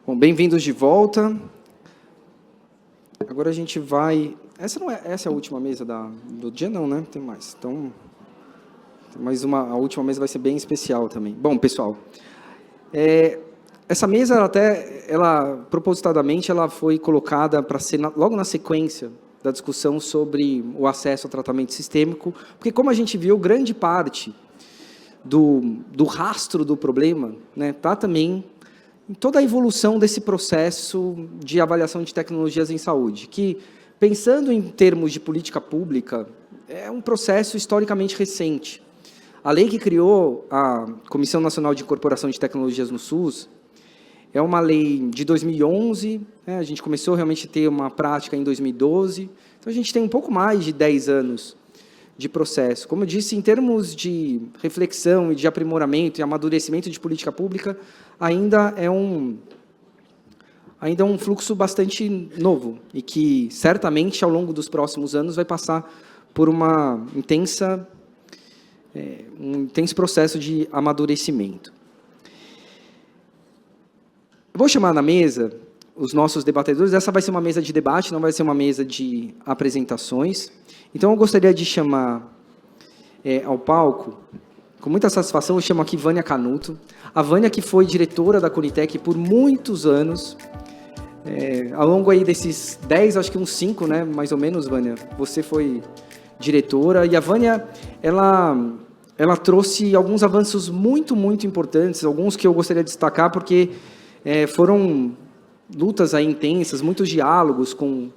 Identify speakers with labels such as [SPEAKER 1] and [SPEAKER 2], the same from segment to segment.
[SPEAKER 1] Bom, bem-vindos de volta. Agora a gente vai... Essa é a última mesa do dia, não, né? Tem mais. Então, a última mesa vai ser bem especial também. Bom, pessoal, essa mesa, propositadamente, ela foi colocada para ser logo na sequência da discussão sobre o acesso ao tratamento sistêmico, porque, como a gente viu, grande parte do rastro do problema está também em toda a evolução desse processo de avaliação de tecnologias em saúde, que, pensando em termos de política pública, é um processo historicamente recente. A lei que criou a Comissão Nacional de Incorporação de Tecnologias no SUS é uma lei de 2011, a gente começou realmente a ter uma prática em 2012, então a gente tem um pouco mais de 10 anos de processo. Como eu disse, em termos de reflexão e de aprimoramento e amadurecimento de política pública, ainda é um fluxo bastante novo e que, certamente, ao longo dos próximos anos, vai passar por um intenso processo de amadurecimento. Eu vou chamar na mesa os nossos debatedores. Essa vai ser uma mesa de debate, não vai ser uma mesa de apresentações. Então, eu gostaria de chamar ao palco, com muita satisfação, eu chamo aqui Vânia Canuto. A Vânia, que foi diretora da Conitec por muitos anos, ao longo aí desses 10, acho que uns 5, né, mais ou menos, Vânia, você foi diretora, e a Vânia, ela trouxe alguns avanços muito, muito importantes, alguns que eu gostaria de destacar, porque foram lutas aí intensas, muitos diálogos com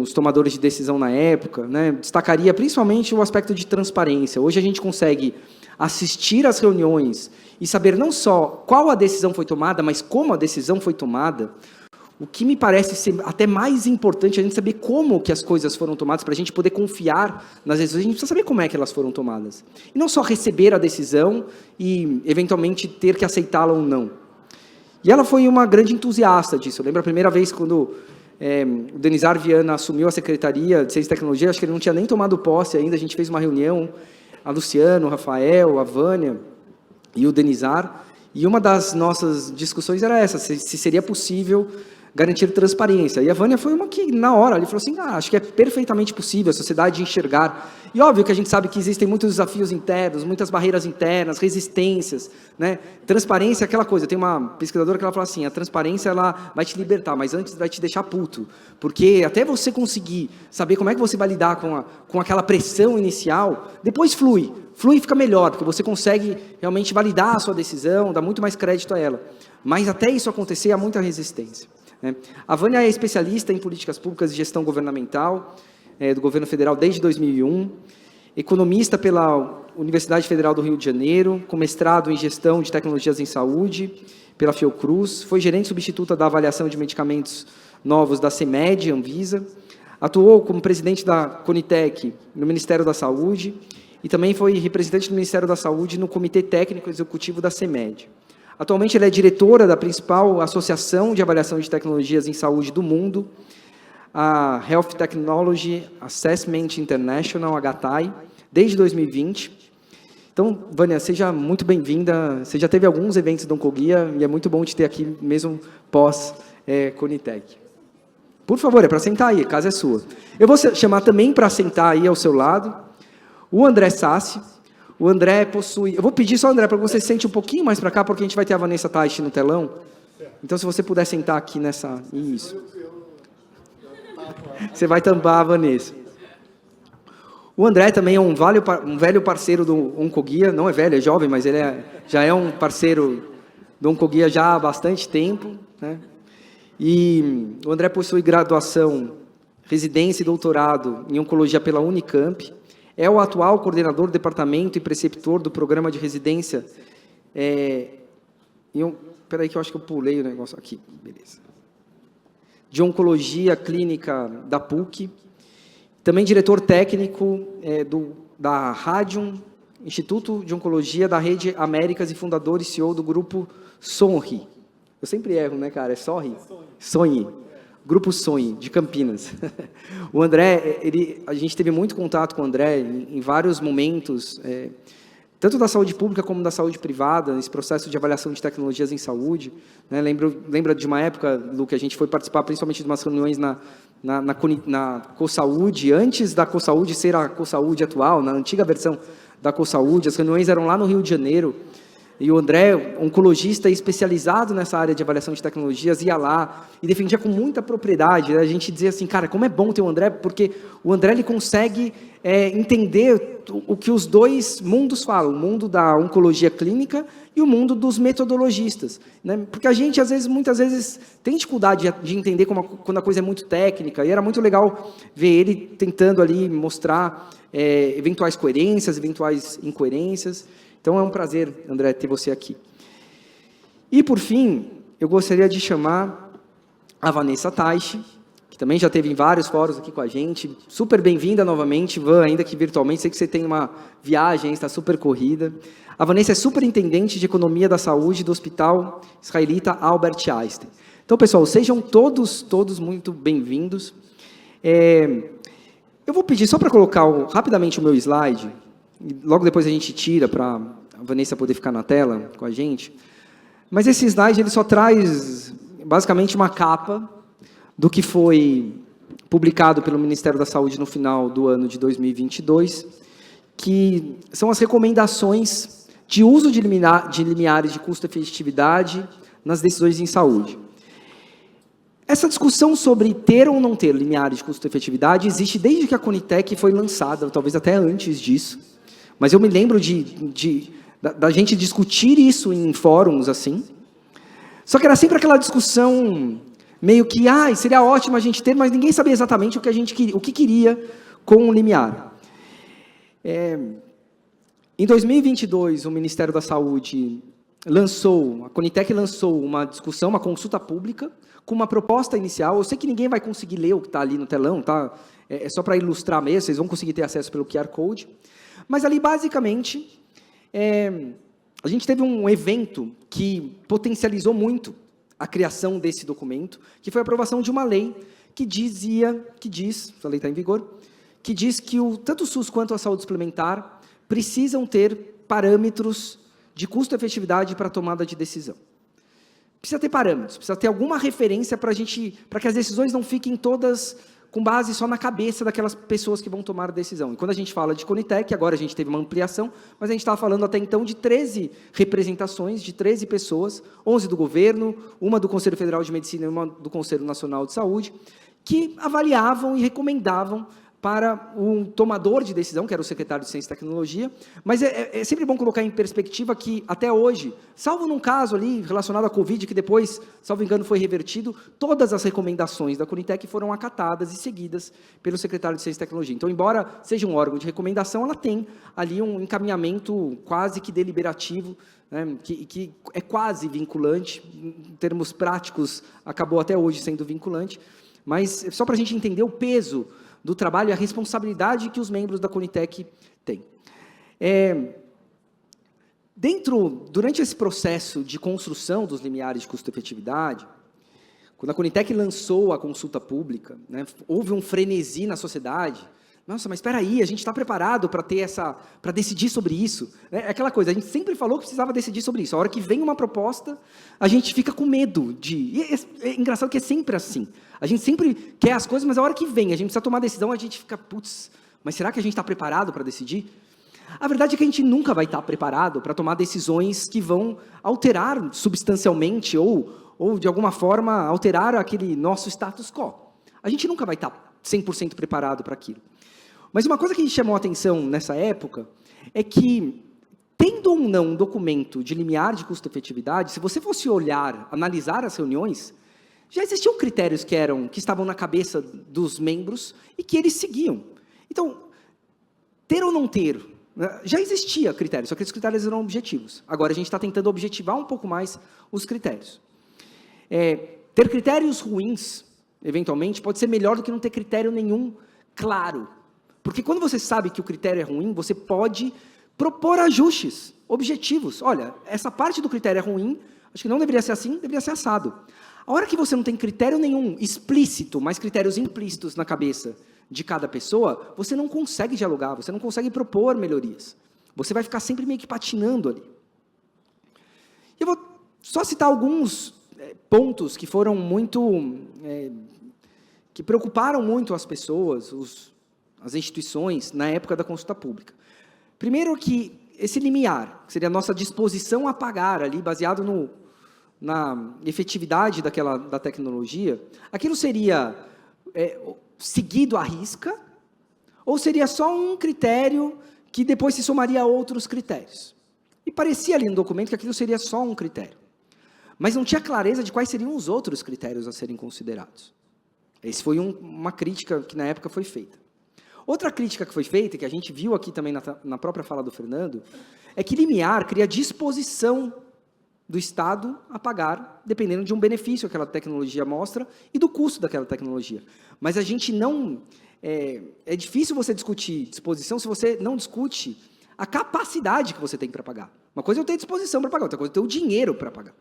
[SPEAKER 1] os tomadores de decisão na época, né? Destacaria principalmente o aspecto de transparência. Hoje a gente consegue assistir às reuniões e saber não só qual a decisão foi tomada, mas como a decisão foi tomada. O que me parece ser até mais importante é a gente saber como que as coisas foram tomadas, para a gente poder confiar nas decisões. A gente precisa saber como é que elas foram tomadas. E não só receber a decisão e, eventualmente, ter que aceitá-la ou não. E ela foi uma grande entusiasta disso. Eu lembro a primeira vez quando o Denizar Viana assumiu a Secretaria de Ciência e Tecnologia, acho que ele não tinha nem tomado posse ainda, a gente fez uma reunião, a Luciano, o Rafael, a Vânia e o Denizar, e uma das nossas discussões era essa, se seria possível garantir transparência. E a Vânia foi uma que, na hora, ele falou assim, acho que é perfeitamente possível a sociedade enxergar. E óbvio que a gente sabe que existem muitos desafios internos, muitas barreiras internas, resistências, né? Transparência é aquela coisa. Tem uma pesquisadora que ela fala assim, a transparência ela vai te libertar, mas antes vai te deixar puto. Porque até você conseguir saber como é que você vai lidar com aquela pressão inicial, depois flui. Flui e fica melhor, porque você consegue realmente validar a sua decisão, dar muito mais crédito a ela. Mas até isso acontecer, há muita resistência. A Vânia é especialista em políticas públicas e gestão governamental do governo federal desde 2001, economista pela Universidade Federal do Rio de Janeiro, com mestrado em gestão de tecnologias em saúde pela Fiocruz, foi gerente substituta da avaliação de medicamentos novos da CEMED, Anvisa, atuou como presidente da Conitec no Ministério da Saúde e também foi representante do Ministério da Saúde no Comitê Técnico Executivo da CEMED. Atualmente, ela é diretora da principal associação de avaliação de tecnologias em saúde do mundo, a Health Technology Assessment International, HTAI, desde 2020. Então, Vânia, seja muito bem-vinda. Você já teve alguns eventos do Oncoguia e é muito bom te ter aqui, mesmo pós-Conitec. Por favor, é para sentar aí, a casa é sua. Eu vou chamar também para sentar aí ao seu lado o André Sassi. O André possui... Eu vou pedir só, André, para que você sente um pouquinho mais para cá, porque a gente vai ter a Vanessa Taishi no telão. Então, se você puder sentar aqui nessa... Isso. Você vai tampar a Vanessa. O André também é um velho parceiro do Oncoguia. Não é velho, é jovem, mas ele já é um parceiro do Oncoguia já há bastante tempo, né? E o André possui graduação, residência e doutorado em Oncologia pela Unicamp. É o atual coordenador do departamento e preceptor do programa de residência. Espera aí que eu acho que eu pulei o negócio aqui. Beleza. De Oncologia Clínica da PUC. Também diretor técnico da Radium, Instituto de Oncologia da Rede Américas e fundador e CEO do grupo SONRI. Eu sempre erro, né, cara? É SONRI? SONRI. Grupo Sonhe, de Campinas. O André, a gente teve muito contato com o André em vários momentos, tanto da saúde pública como da saúde privada, nesse processo de avaliação de tecnologias em saúde. Né? Lembra de uma época, Lu, que a gente foi participar principalmente de umas reuniões na CoSaúde, antes da CoSaúde ser a CoSaúde atual, na antiga versão da CoSaúde, as reuniões eram lá no Rio de Janeiro, e o André, oncologista especializado nessa área de avaliação de tecnologias, ia lá e defendia com muita propriedade. A gente dizia assim, cara, como é bom ter o André, porque o André ele consegue entender o que os dois mundos falam, o mundo da oncologia clínica e o mundo dos metodologistas. Né? Porque a gente, muitas vezes, tem dificuldade de entender quando a coisa é muito técnica, e era muito legal ver ele tentando ali mostrar eventuais coerências, eventuais incoerências. Então, é um prazer, André, ter você aqui. E, por fim, eu gostaria de chamar a Vanessa Taixe, que também já esteve em vários fóruns aqui com a gente. Super bem-vinda novamente, Van, ainda que virtualmente. Sei que você tem uma viagem, está super corrida. A Vanessa é superintendente de Economia da Saúde do Hospital Israelita Albert Einstein. Então, pessoal, sejam todos muito bem-vindos. Eu vou pedir só para colocar rapidamente o meu slide, logo depois a gente tira para a Vanessa poder ficar na tela com a gente. Mas esse slide ele só traz basicamente uma capa do que foi publicado pelo Ministério da Saúde no final do ano de 2022, que são as recomendações de uso de limiares de custo-efetividade nas decisões em saúde. Essa discussão sobre ter ou não ter limiares de custo-efetividade existe desde que a Conitec foi lançada, talvez até antes disso. Mas eu me lembro da gente discutir isso em fóruns assim. Só que era sempre aquela discussão meio que, seria ótimo a gente ter, mas ninguém sabia exatamente o que queria com o limiar. Em 2022, o Ministério da Saúde a Conitec lançou uma discussão, uma consulta pública, com uma proposta inicial. Eu sei que ninguém vai conseguir ler o que está ali no telão, tá? É só para ilustrar mesmo, vocês vão conseguir ter acesso pelo QR Code. Mas ali, basicamente, a gente teve um evento que potencializou muito a criação desse documento, que foi a aprovação de uma lei que diz, a lei está em vigor, que diz que tanto o SUS quanto a saúde suplementar precisam ter parâmetros de custo-efetividade para a tomada de decisão. Precisa ter parâmetros, precisa ter alguma referência para que as decisões não fiquem todas com base só na cabeça daquelas pessoas que vão tomar a decisão. E quando a gente fala de Conitec, agora a gente teve uma ampliação, mas a gente estava falando até então de 13 representações, de 13 pessoas, 11 do governo, uma do Conselho Federal de Medicina e uma do Conselho Nacional de Saúde, que avaliavam e recomendavam para um tomador de decisão, que era o secretário de Ciência e Tecnologia, mas é sempre bom colocar em perspectiva que, até hoje, salvo num caso ali relacionado à Covid, que depois, salvo engano, foi revertido, todas as recomendações da Conitec foram acatadas e seguidas pelo secretário de Ciência e Tecnologia. Então, embora seja um órgão de recomendação, ela tem ali um encaminhamento quase que deliberativo, né, que é quase vinculante, em termos práticos, acabou até hoje sendo vinculante, mas só para a gente entender o peso do trabalho e a responsabilidade que os membros da Conitec têm. Durante esse processo de construção dos limiares de custo-efetividade, quando a Conitec lançou a consulta pública, né, houve um frenesi na sociedade. Nossa, mas espera aí, a gente está preparado para decidir sobre isso. É aquela coisa, a gente sempre falou que precisava decidir sobre isso. A hora que vem uma proposta, a gente fica com medo E é engraçado que é sempre assim. A gente sempre quer as coisas, mas a hora que vem, a gente precisa tomar decisão, a gente fica, putz, mas será que a gente está preparado para decidir? A verdade é que a gente nunca vai estar preparado para tomar decisões que vão alterar substancialmente ou de alguma forma, alterar aquele nosso status quo. A gente nunca vai estar 100% preparado para aquilo. Mas uma coisa que chamou a atenção nessa época é que, tendo ou não um documento de limiar de custo-efetividade, se você fosse analisar as reuniões, já existiam critérios que estavam na cabeça dos membros e que eles seguiam. Então, ter ou não ter, já existia critério, só que esses critérios eram objetivos. Agora a gente está tentando objetivar um pouco mais os critérios. Ter critérios ruins, eventualmente, pode ser melhor do que não ter critério nenhum claro. Porque quando você sabe que o critério é ruim, você pode propor ajustes objetivos. Olha, essa parte do critério é ruim, acho que não deveria ser assim, deveria ser assado. A hora que você não tem critério nenhum explícito, mas critérios implícitos na cabeça de cada pessoa, você não consegue dialogar, você não consegue propor melhorias. Você vai ficar sempre meio que patinando ali. Eu vou só citar alguns pontos que foram muito... que preocuparam muito as pessoas, as instituições, na época da consulta pública. Primeiro que esse limiar, que seria a nossa disposição a pagar ali, baseado na efetividade da tecnologia, aquilo seria seguido à risca, ou seria só um critério que depois se somaria a outros critérios. E parecia ali no documento que aquilo seria só um critério. Mas não tinha clareza de quais seriam os outros critérios a serem considerados. Essa foi uma crítica que na época foi feita. Outra crítica que foi feita, que a gente viu aqui também na própria fala do Fernando, é que limiar cria disposição do Estado a pagar, dependendo de um benefício que aquela tecnologia mostra e do custo daquela tecnologia. Mas a gente não... É difícil você discutir disposição se você não discute a capacidade que você tem para pagar. Uma coisa é eu ter disposição para pagar, outra coisa é eu ter o dinheiro para pagar.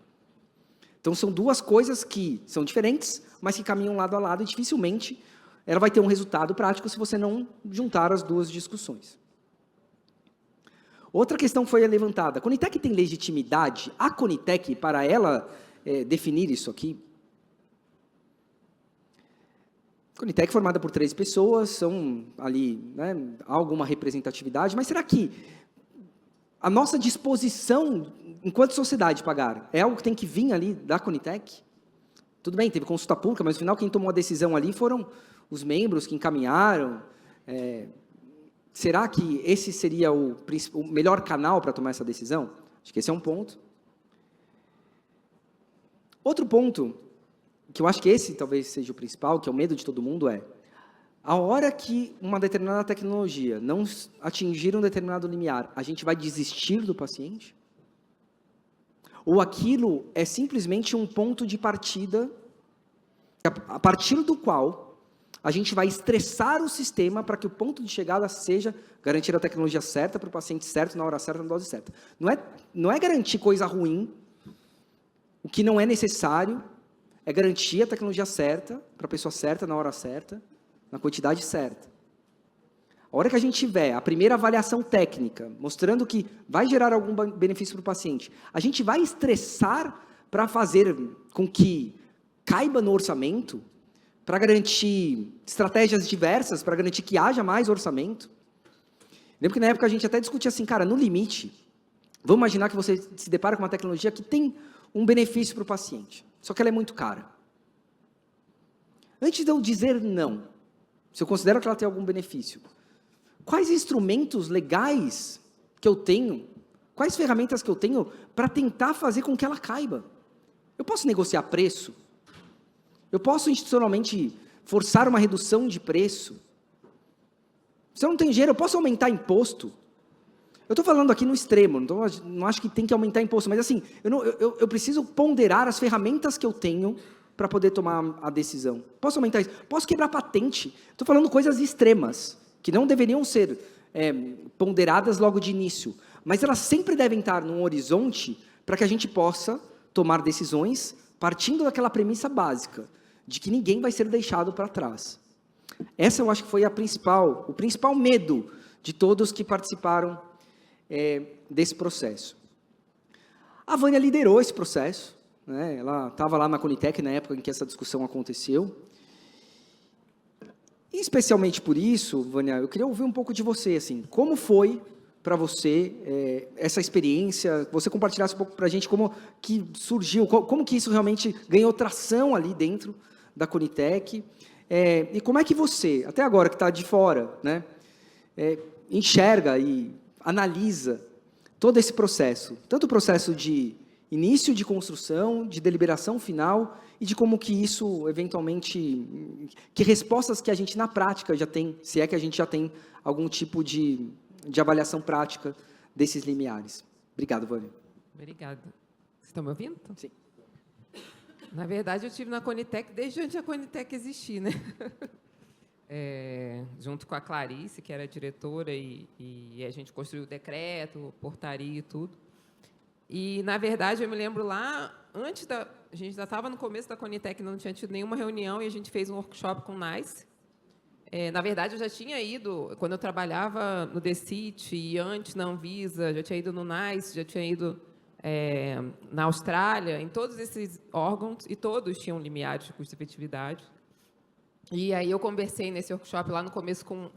[SPEAKER 1] Então, são duas coisas que são diferentes, mas que caminham lado a lado e dificilmente ela vai ter um resultado prático se você não juntar as duas discussões. Outra questão foi levantada. A Conitec tem legitimidade? A Conitec, para ela definir isso aqui? A Conitec é formada por 3 pessoas, são ali, né, há alguma representatividade, mas será que a nossa disposição, enquanto sociedade, pagar, é algo que tem que vir ali da Conitec? Tudo bem, teve consulta pública, mas no final quem tomou a decisão ali foram os membros que encaminharam. Será que esse seria o melhor canal para tomar essa decisão? Acho que esse é um ponto. Outro ponto, que eu acho que esse talvez seja o principal, que é o medo de todo mundo, a hora que uma determinada tecnologia não atingir um determinado limiar, a gente vai desistir do paciente? Ou aquilo é simplesmente um ponto de partida, a partir do qual a gente vai estressar o sistema para que o ponto de chegada seja garantir a tecnologia certa para o paciente certo, na hora certa, na dose certa. Não é garantir coisa ruim, o que não é necessário, é garantir a tecnologia certa, para a pessoa certa, na hora certa, na quantidade certa. A hora que a gente tiver a primeira avaliação técnica, mostrando que vai gerar algum benefício para o paciente, a gente vai estressar para fazer com que caiba no orçamento, para garantir estratégias diversas, para garantir que haja mais orçamento. Lembro que na época a gente até discutia assim, cara, no limite, vamos imaginar que você se depara com uma tecnologia que tem um benefício para o paciente, só que ela é muito cara. Antes de eu dizer não, se eu considero que ela tem algum benefício, quais instrumentos legais que eu tenho, quais ferramentas que eu tenho para tentar fazer com que ela caiba? Eu posso negociar preço? Eu posso institucionalmente forçar uma redução de preço? Se eu não tenho dinheiro, eu posso aumentar imposto? Eu estou falando aqui no extremo, não acho que tem que aumentar imposto, mas assim, eu preciso ponderar as ferramentas que eu tenho para poder tomar a decisão. Posso aumentar isso? Posso quebrar patente? Estou falando coisas extremas, que não deveriam ser ponderadas logo de início, mas elas sempre devem estar num horizonte para que a gente possa tomar decisões partindo daquela premissa básica, de que ninguém vai ser deixado para trás. Essa eu acho que foi o principal medo de todos que participaram desse processo. A Vânia liderou esse processo, né? Ela estava lá na Conitec na época em que essa discussão aconteceu. E especialmente por isso, Vânia, eu queria ouvir um pouco de você, assim, como foi para você essa experiência, você compartilhasse um pouco para a gente como que surgiu, como que isso realmente ganhou tração ali dentro da Conitec, e como é que você, até agora que está de fora, né, enxerga e analisa todo esse processo, tanto o processo de início de construção, de deliberação final, e de como que isso, eventualmente, que respostas que a gente na prática já tem, se é que a gente já tem algum tipo de avaliação prática desses limiares. Obrigado, Vânia.
[SPEAKER 2] Obrigada. Vocês estão me ouvindo?
[SPEAKER 1] Sim.
[SPEAKER 2] Na verdade, eu estive na Conitec desde antes da Conitec existir, né? Junto com a Clarice, que era diretora, e a gente construiu o decreto, portaria e tudo. E, na verdade, eu me lembro lá, a gente já estava no começo da Conitec, não tinha tido nenhuma reunião, e a gente fez um workshop com o NICE, Na verdade, eu já tinha ido, quando eu trabalhava no DECIT e antes na Anvisa, já tinha ido no NICE, já tinha ido na Austrália, em todos esses órgãos, e todos tinham limiares de custo-efetividade. E aí eu conversei nesse workshop lá no começo com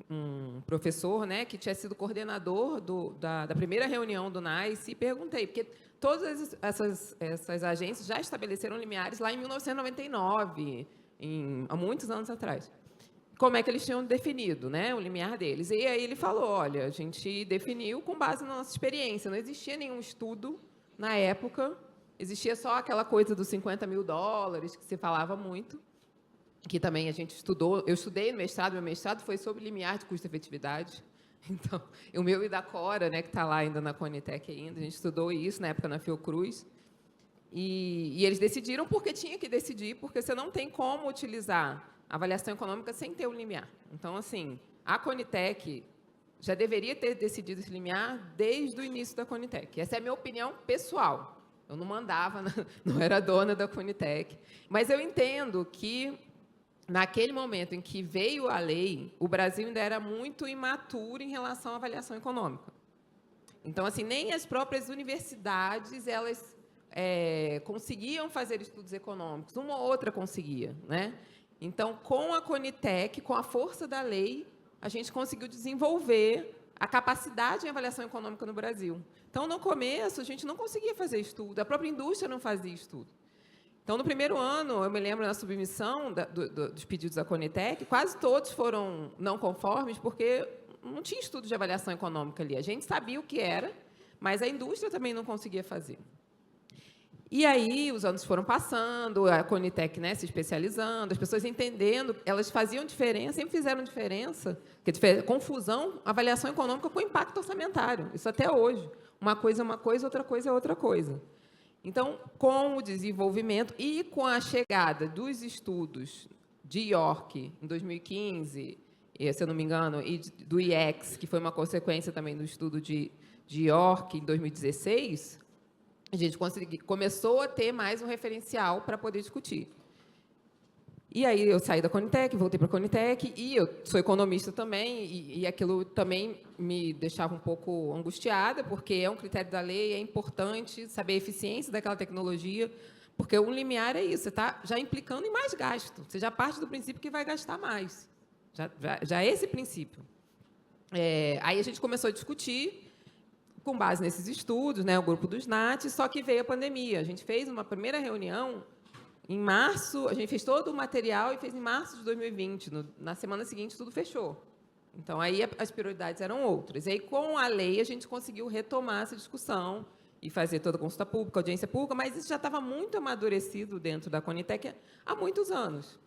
[SPEAKER 2] um professor, né, que tinha sido coordenador da primeira reunião do NICE, e perguntei, porque todas essas agências já estabeleceram limiares lá em 1999, há muitos anos atrás. Como é que eles tinham definido, né, o limiar deles? E aí ele falou, olha, a gente definiu com base na nossa experiência, não existia nenhum estudo na época, existia só aquela coisa dos $50 mil, que se falava muito, que também a gente estudou, eu estudei no mestrado, meu mestrado foi sobre limiar de custo-efetividade. Então, o meu e da Cora, né, que está lá ainda na Conitec ainda, a gente estudou isso na época na Fiocruz. E eles decidiram porque tinha que decidir, porque você não tem como utilizar a avaliação econômica sem ter um limiar. Então, assim, a Conitec já deveria ter decidido esse limiar desde o início da Conitec. Essa é a minha opinião pessoal. Eu não mandava, não era dona da Conitec. Mas eu entendo que, naquele momento em que veio a lei, o Brasil ainda era muito imaturo em relação à avaliação econômica. Então, assim, nem as próprias universidades, elas conseguiam fazer estudos econômicos, uma ou outra conseguia, né? Então, com a Conitec, com a força da lei, a gente conseguiu desenvolver a capacidade em avaliação econômica no Brasil. Então, no começo, a gente não conseguia fazer estudo, a própria indústria não fazia estudo. Então, no primeiro ano, eu me lembro na submissão dos pedidos da Conitec, quase todos foram não conformes, porque não tinha estudo de avaliação econômica ali. A gente sabia o que era, mas a indústria também não conseguia fazer. E aí, os anos foram passando, a Conitec, né, se especializando, as pessoas entendendo, elas faziam diferença, sempre fizeram diferença, confusão, avaliação econômica com impacto orçamentário, isso até hoje. Uma coisa é uma coisa, outra coisa é outra coisa. Então, com o desenvolvimento e com a chegada dos estudos de York, em 2015, se eu não me engano, e do IEX, que foi uma consequência também do estudo de York, em 2016, a gente começou a ter mais um referencial para poder discutir. E aí eu saí da Conitec, voltei para a Conitec, e eu sou economista também, e aquilo também me deixava um pouco angustiada, porque é um critério da lei, é importante saber a eficiência daquela tecnologia, porque um limiar é isso, você está já implicando em mais gasto, você já parte do princípio que vai gastar mais. Já é esse princípio. Aí a gente começou a discutir, com base nesses estudos, né, o grupo dos NAT, só que veio a pandemia. A gente fez uma primeira reunião em março, a gente fez todo o material e fez em março de 2020. Na semana seguinte, tudo fechou. Então, aí as prioridades eram outras. E aí, com a lei, a gente conseguiu retomar essa discussão e fazer toda a consulta pública, audiência pública, mas isso já estava muito amadurecido dentro da Conitec há muitos anos.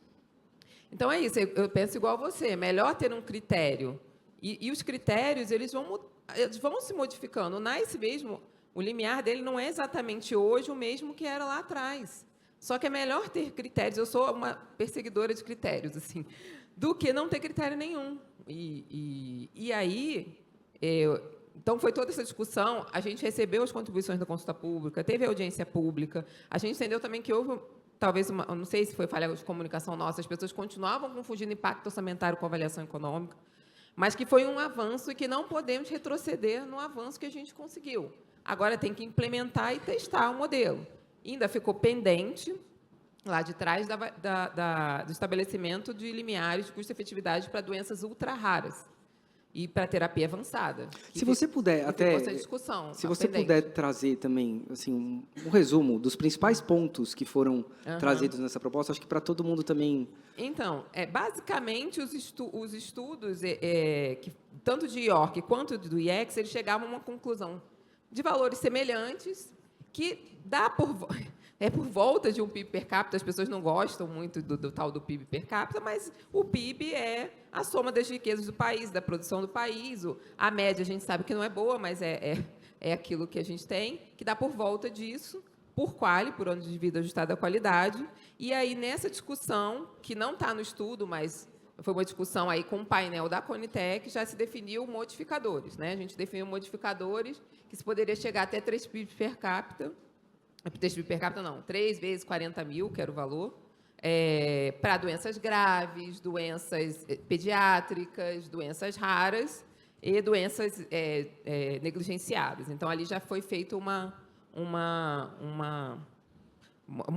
[SPEAKER 2] Então, é isso. Eu penso igual a você. É melhor ter um critério. E os critérios, eles vão se modificando. O NICE mesmo, o limiar dele não é exatamente hoje o mesmo que era lá atrás. Só que é melhor ter critérios, eu sou uma perseguidora de critérios, assim, do que não ter critério nenhum. E aí, então, foi toda essa discussão, a gente recebeu as contribuições da consulta pública, teve audiência pública, a gente entendeu também que houve, talvez, não sei se foi falha de comunicação nossa, as pessoas continuavam confundindo impacto orçamentário com avaliação econômica, mas que foi um avanço e que não podemos retroceder no avanço que a gente conseguiu. Agora tem que implementar e testar o modelo. Ainda ficou pendente, lá de trás, do estabelecimento de limiares de custo-efetividade para doenças ultra-raras e para terapia avançada.
[SPEAKER 1] Se você puder, até,
[SPEAKER 2] essa discussão,
[SPEAKER 1] se você puder trazer também assim, um resumo dos principais pontos que foram trazidos nessa proposta, acho que para todo mundo também...
[SPEAKER 2] Então, basicamente, os estudos, que, tanto de York quanto do IEX, eles chegavam a uma conclusão de valores semelhantes, que dá por volta de um PIB per capita. As pessoas não gostam muito do tal do PIB per capita, mas o PIB é a soma das riquezas do país, da produção do país. A média a gente sabe que não é boa, mas é aquilo que a gente tem, que dá por volta disso, por quali, por ano de vida ajustado à qualidade. E aí, nessa discussão, que não está no estudo, mas foi uma discussão aí com o painel da Conitec, já se definiu modificadores, né? A gente definiu modificadores que se poderia chegar até 3 PIB per capita. 3 PIB per capita, não, 3 vezes 40 mil, que era o valor. para doenças graves, doenças pediátricas, doenças raras e doenças negligenciadas. Então, ali já foi feita uma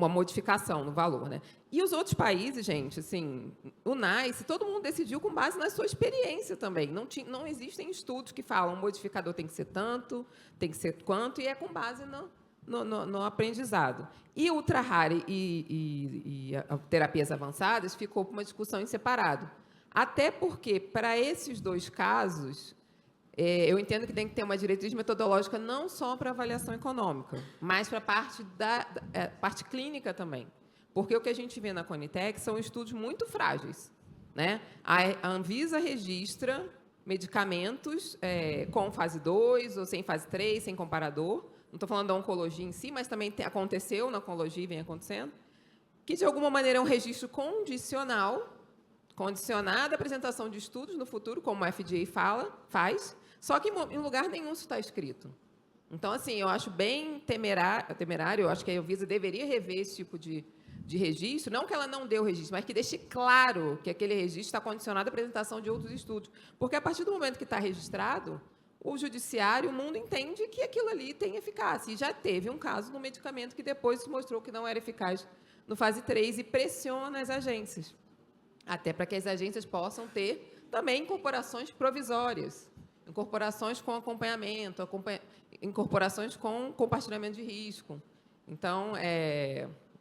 [SPEAKER 2] modificação no valor, né? E os outros países, gente, assim, o NICE, todo mundo decidiu com base na sua experiência também. Não existem estudos que falam o modificador tem que ser tanto, tem que ser quanto, e é com base no aprendizado. E ultra rare e terapias avançadas ficou para uma discussão em separado. Até porque, para esses dois casos, eu entendo que tem que ter uma diretriz metodológica não só para avaliação econômica, mas para a parte clínica também. Porque o que a gente vê na Conitec são estudos muito frágeis, né? A Anvisa registra medicamentos com fase 2 ou sem fase 3, sem comparador. Não estou falando da oncologia em si, mas também aconteceu na oncologia e vem acontecendo, que, de alguma maneira, é um registro condicionado à apresentação de estudos no futuro, como a FDA faz, só que em lugar nenhum isso está escrito. Então, assim, eu acho bem temerário, eu acho que a Anvisa deveria rever esse tipo de registro, não que ela não dê o registro, mas que deixe claro que aquele registro está condicionado à apresentação de outros estudos. Porque, a partir do momento que está registrado, o judiciário, o mundo entende que aquilo ali tem eficácia. E já teve um caso no medicamento que depois se mostrou que não era eficaz no fase 3 e pressiona as agências, até para que as agências possam ter também incorporações provisórias, incorporações com acompanhamento, incorporações com compartilhamento de risco. Então,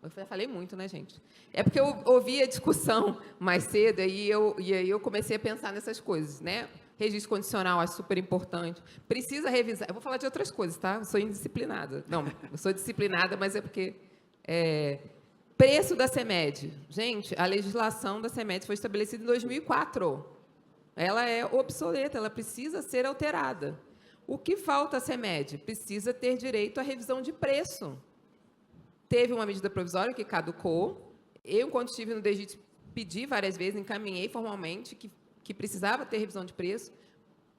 [SPEAKER 2] eu já falei muito, né, gente? É porque eu ouvi a discussão mais cedo e aí eu comecei a pensar nessas coisas, né? Registro condicional, acho super importante. Precisa revisar. Eu vou falar de outras coisas, tá? Eu sou indisciplinada. Não, eu sou disciplinada, mas é porque... Preço da CEMED. Gente, a legislação da CEMED foi estabelecida em 2004. Ela é obsoleta, ela precisa ser alterada. O que falta à CEMED? Precisa ter direito à revisão de preço. Teve uma medida provisória que caducou. Eu, quando estive no DEGIT, pedi várias vezes, encaminhei formalmente que precisava ter revisão de preço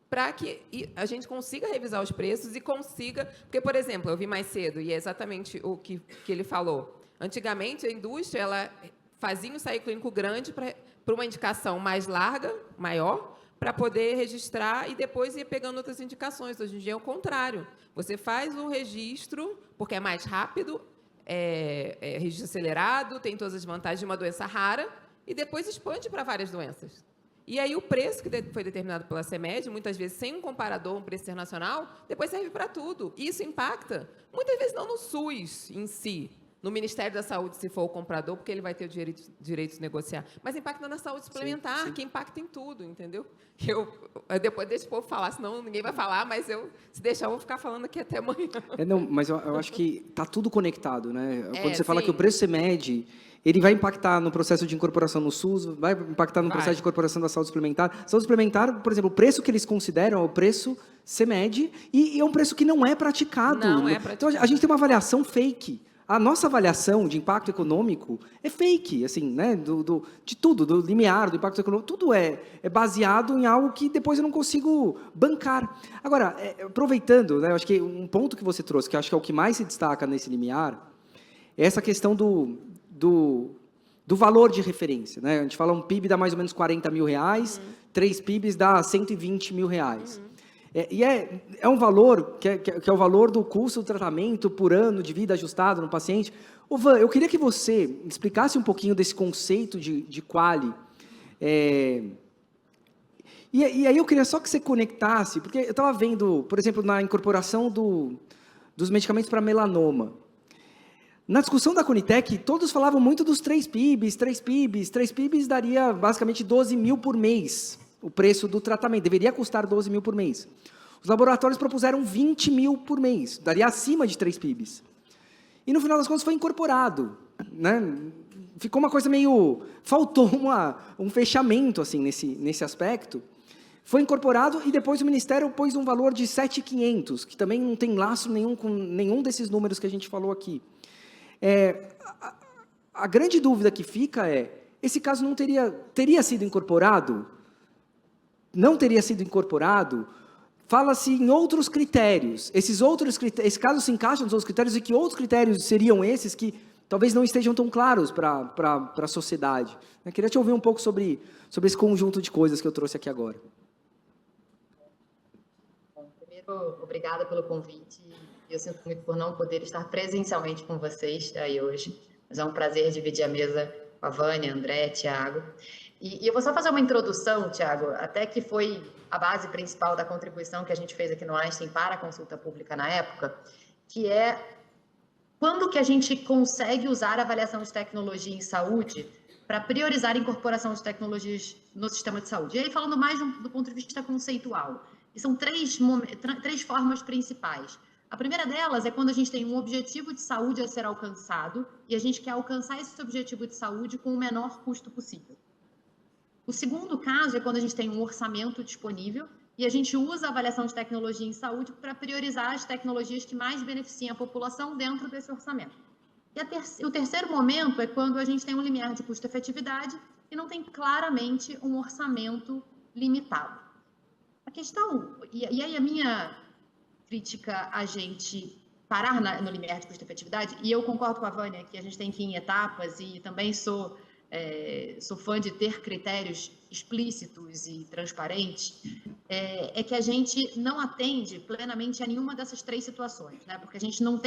[SPEAKER 2] para que a gente consiga revisar os preços e consiga... Porque, por exemplo, eu vi mais cedo, e é exatamente o que ele falou. Antigamente, a indústria ela fazia um ensaio clínico grande para uma indicação mais larga, maior, para poder registrar e depois ir pegando outras indicações. Hoje em dia é o contrário. Você faz o registro, porque é mais rápido, registro acelerado, tem todas as vantagens de uma doença rara, e depois expande para várias doenças. E aí o preço que foi determinado pela CEMED, muitas vezes sem um comparador, um preço internacional, depois serve para tudo. E isso impacta, muitas vezes não no SUS em si, no Ministério da Saúde, se for o comprador, porque ele vai ter o direito de negociar, mas impacta na saúde suplementar, sim, sim, que impacta em tudo, entendeu? Eu depois deixo o povo falar, senão ninguém vai falar, mas se deixar, eu vou ficar falando aqui até amanhã.
[SPEAKER 1] Não, mas eu acho que está tudo conectado, né? Quando você fala
[SPEAKER 2] sim,
[SPEAKER 1] que o preço CEMED, ele vai impactar no processo de incorporação no SUS, vai impactar no processo de incorporação da saúde suplementar. Saúde suplementar, por exemplo, o preço que eles consideram é o preço CEMED e é um preço que não é praticado.
[SPEAKER 2] Não é praticado.
[SPEAKER 1] Então, a gente tem uma avaliação fake. A nossa avaliação de impacto econômico é fake, assim, né? De tudo, do limiar, do impacto econômico, tudo é baseado em algo que depois eu não consigo bancar. Agora, aproveitando, né, eu acho que um ponto que você trouxe, que eu acho que é o que mais se destaca nesse limiar, é essa questão do valor de referência, né? A gente fala um PIB dá mais ou menos R$40 mil, 3 PIBs dá R$120 mil. E é um valor que é o valor do custo do tratamento por ano de vida ajustado no paciente. Ô, Van, eu queria que você explicasse um pouquinho desse conceito de quali. E aí eu queria só que você conectasse, porque eu estava vendo, por exemplo, na incorporação dos medicamentos para melanoma. Na discussão da Conitec, todos falavam muito dos 3 PIBs. 3 PIBs daria basicamente 12 mil por mês. O preço do tratamento deveria custar 12 mil por mês. Os laboratórios propuseram 20 mil por mês, daria acima de 3 PIBs. E no final das contas foi incorporado, né? Ficou uma coisa meio... Faltou um fechamento assim, nesse aspecto. Foi incorporado e depois o Ministério pôs um valor de 7.500, que também não tem laço nenhum com nenhum desses números que a gente falou aqui. A grande dúvida que fica esse caso não teria sido incorporado? Não teria sido incorporado? Fala-se em outros critérios. Esse caso se encaixa nos outros critérios e que outros critérios seriam esses que talvez não estejam tão claros para a sociedade. Eu queria te ouvir um pouco sobre esse conjunto de coisas que eu trouxe aqui agora.
[SPEAKER 3] Bom, primeiro, obrigada pelo convite. Eu sinto muito por não poder estar presencialmente com vocês aí hoje, mas é um prazer dividir a mesa com a Vânia, André, Tiago. E eu vou só fazer uma introdução, Tiago, até que foi a base principal da contribuição que a gente fez aqui no Einstein para a consulta pública na época, que é quando que a gente consegue usar a avaliação de tecnologia em saúde para priorizar a incorporação de tecnologias no sistema de saúde. E aí, falando mais do ponto de vista conceitual, e são três formas principais. A primeira delas é quando a gente tem um objetivo de saúde a ser alcançado e a gente quer alcançar esse objetivo de saúde com o menor custo possível. O segundo caso é quando a gente tem um orçamento disponível e a gente usa a avaliação de tecnologia em saúde para priorizar as tecnologias que mais beneficiam a população dentro desse orçamento. E o terceiro momento é quando a gente tem um limiar de custo-efetividade e não tem claramente um orçamento limitado. A questão, e aí a minha crítica a gente parar no limiar de custo-efetividade, e eu concordo com a Vânia que a gente tem que ir em etapas, e também sou fã de ter critérios explícitos e transparentes, é que a gente não atende plenamente a nenhuma dessas três situações, né? Porque a gente não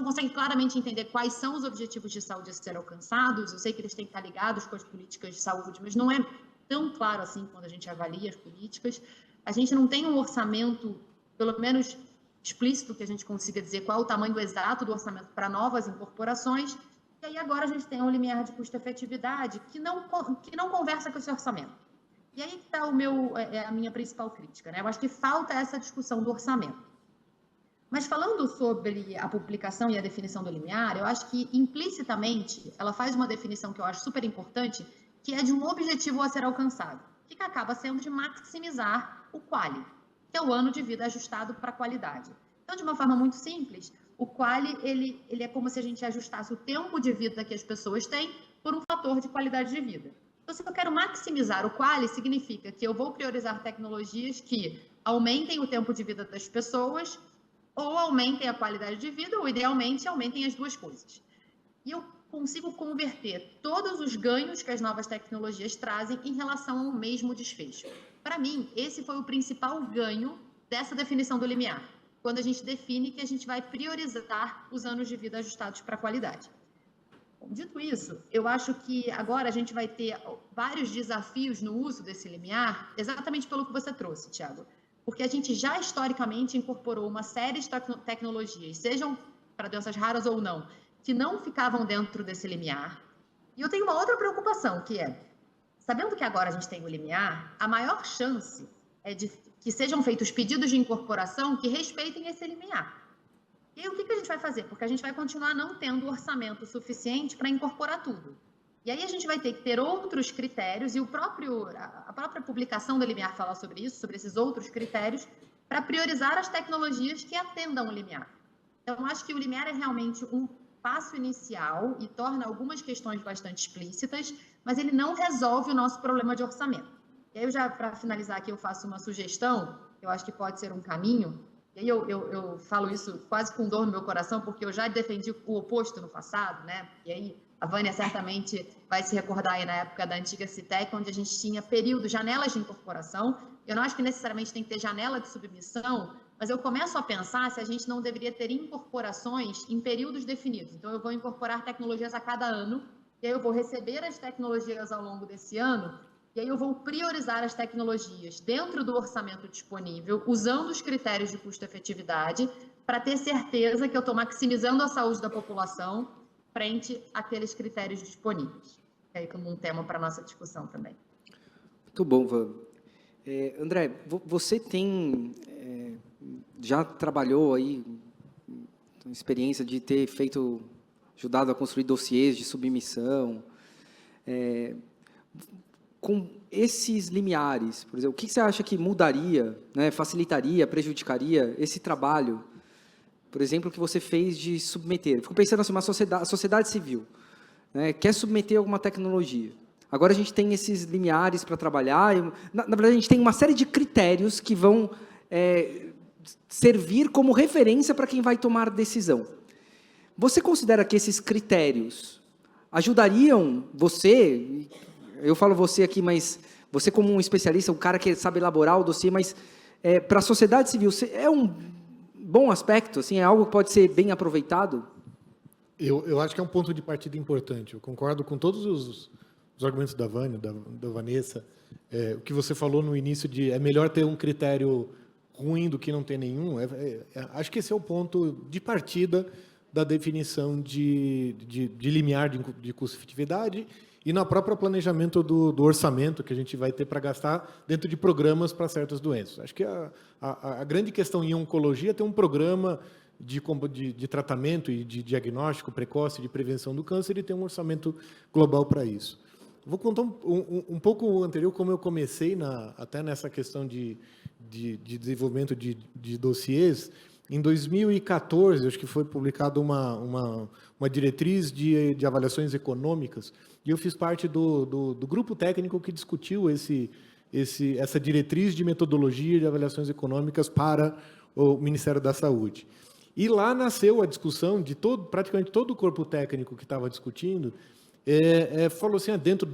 [SPEAKER 3] consegue claramente entender quais são os objetivos de saúde a ser alcançados. Eu sei que eles têm que estar ligados com as políticas de saúde, mas não é tão claro assim quando a gente avalia as políticas. A gente não tem um orçamento, pelo menos explícito, que a gente consiga dizer qual é o tamanho exato do orçamento para novas incorporações. E aí agora a gente tem um limiar de custo-efetividade que não conversa com esse orçamento. E aí que está a minha principal crítica, né? Eu acho que falta essa discussão do orçamento. Mas falando sobre a publicação e a definição do limiar, eu acho que implicitamente ela faz uma definição que eu acho super importante, que é de um objetivo a ser alcançado, que acaba sendo de maximizar o QALY, que é o ano de vida ajustado para a qualidade. Então, de uma forma muito simples, o QALY ele é como se a gente ajustasse o tempo de vida que as pessoas têm por um fator de qualidade de vida. Então, se eu quero maximizar o QALY, significa que eu vou priorizar tecnologias que aumentem o tempo de vida das pessoas ou aumentem a qualidade de vida, ou, idealmente, aumentem as duas coisas. E eu consigo converter todos os ganhos que as novas tecnologias trazem em relação ao mesmo desfecho. Para mim, esse foi o principal ganho dessa definição do limiar, quando a gente define que a gente vai priorizar os anos de vida ajustados para a qualidade. Bom, dito isso, eu acho que agora a gente vai ter vários desafios no uso desse limiar, exatamente pelo que você trouxe, Tiago, porque a gente já historicamente incorporou uma série de tecnologias, sejam para doenças raras ou não, que não ficavam dentro desse limiar. E eu tenho uma outra preocupação, que é, sabendo que agora a gente tem o limiar, a maior chance é de que sejam feitos pedidos de incorporação que respeitem esse limiar. E aí, o que a gente vai fazer? Porque a gente vai continuar não tendo orçamento suficiente para incorporar tudo. E aí a gente vai ter que ter outros critérios, e a própria publicação do limiar fala sobre isso, sobre esses outros critérios, para priorizar as tecnologias que atendam o limiar. Então, acho que o limiar é realmente um passo inicial e torna algumas questões bastante explícitas, mas ele não resolve o nosso problema de orçamento. E aí, para finalizar aqui, eu faço uma sugestão, que eu acho que pode ser um caminho, e aí eu falo isso quase com dor no meu coração, porque eu já defendi o oposto no passado, né? E aí a Vânia certamente vai se recordar aí na época da antiga Citec, onde a gente tinha períodos, janelas de incorporação. Eu não acho que necessariamente tem que ter janela de submissão, mas eu começo a pensar se a gente não deveria ter incorporações em períodos definidos. Então, eu vou incorporar tecnologias a cada ano, e aí eu vou receber as tecnologias ao longo desse ano, e aí eu vou priorizar as tecnologias dentro do orçamento disponível, usando os critérios de custo-efetividade, para ter certeza que eu estou maximizando a saúde da população frente àqueles critérios disponíveis. É aí como um tema para a nossa discussão também.
[SPEAKER 1] Muito bom, Van. André, você já trabalhou aí, experiência de ter ajudado a construir dossiês de submissão. Com esses limiares, por exemplo, o que você acha que mudaria, né, facilitaria, prejudicaria esse trabalho, por exemplo, que você fez de submeter? Fico pensando assim, a sociedade civil, né, quer submeter alguma tecnologia. Agora a gente tem esses limiares para trabalhar, na verdade a gente tem uma série de critérios que vão servir como referência para quem vai tomar decisão. Você considera que esses critérios ajudariam você, eu falo você aqui, mas você como um especialista, um cara que sabe elaborar o dossiê, mas para a sociedade civil, é um bom aspecto, assim, é algo que pode ser bem aproveitado?
[SPEAKER 4] Eu acho que é um ponto de partida importante. Eu concordo com todos os argumentos da Vânia, da Vanessa. O que você falou no início de é melhor ter um critério ruim do que não ter nenhum. Acho que esse é o ponto de partida da definição de limiar de custo-efetividade e no próprio planejamento do orçamento que a gente vai ter para gastar dentro de programas para certas doenças. Acho que a grande questão em oncologia é ter um programa de tratamento e de diagnóstico precoce, de prevenção do câncer, e ter um orçamento global para isso. Vou contar um pouco anterior como eu comecei até nessa questão de desenvolvimento de dossiês. Em 2014, acho que foi publicada uma diretriz de avaliações econômicas, e eu fiz parte do grupo técnico que discutiu essa diretriz de metodologia de avaliações econômicas para o Ministério da Saúde. E lá nasceu a discussão de praticamente todo o corpo técnico que estava discutindo, falou assim, dentro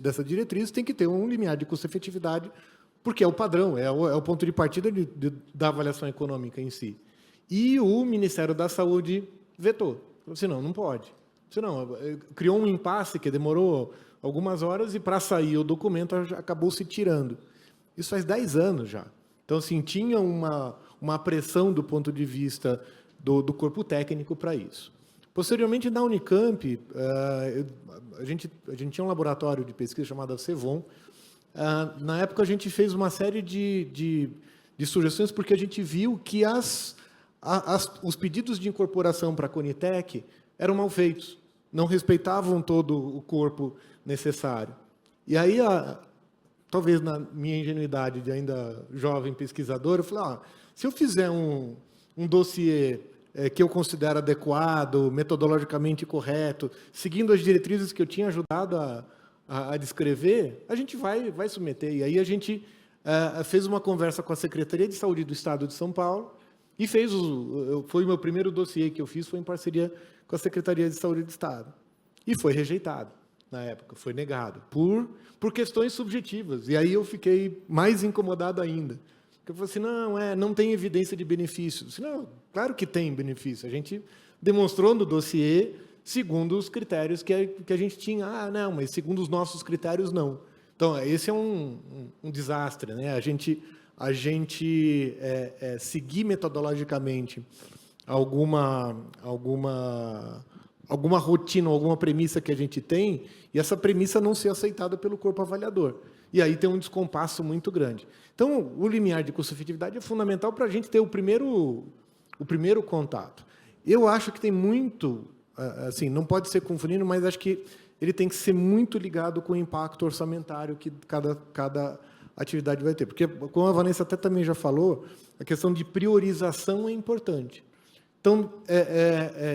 [SPEAKER 4] dessa diretriz tem que ter um limiar de custo-efetividade, porque é o padrão, é o ponto de partida da avaliação econômica em si. E o Ministério da Saúde vetou. Falou assim, não pode. Senão, criou um impasse que demorou algumas horas e, para sair o documento, acabou se tirando. Isso faz 10 anos já. Então, assim, tinha uma pressão do ponto de vista do corpo técnico para isso. Posteriormente, na Unicamp, a gente tinha um laboratório de pesquisa chamado CEVON. Na época, a gente fez uma série de sugestões, porque a gente viu que os pedidos de incorporação para a Conitec eram mal feitos, não respeitavam todo o corpo necessário. E aí, talvez na minha ingenuidade de ainda jovem pesquisador, eu falei, se eu fizer um dossiê que eu considero adequado, metodologicamente correto, seguindo as diretrizes que eu tinha ajudado a descrever, a gente vai submeter. E aí a gente fez uma conversa com a Secretaria de Saúde do Estado de São Paulo e foi o meu primeiro dossiê que eu fiz, foi em parceria com a Secretaria de Saúde do Estado. E foi rejeitado na época, foi negado, por questões subjetivas. E aí eu fiquei mais incomodado ainda. Porque eu falei assim, não tem evidência de benefício. Eu disse, não, claro que tem benefício. A gente demonstrou no dossiê segundo os critérios que a gente tinha. Não, mas segundo os nossos critérios, não. Então, esse é um desastre, né? A gente seguir metodologicamente alguma rotina, alguma premissa que a gente tem, e essa premissa não ser aceitada pelo corpo avaliador. E aí tem um descompasso muito grande. Então, o limiar de custo-efetividade é fundamental para a gente ter o primeiro contato. Eu acho que tem muito, assim, não pode ser confundido, mas acho que ele tem que ser muito ligado com o impacto orçamentário que cada atividade vai ter. Porque, como a Vanessa até também já falou, a questão de priorização é importante. Então,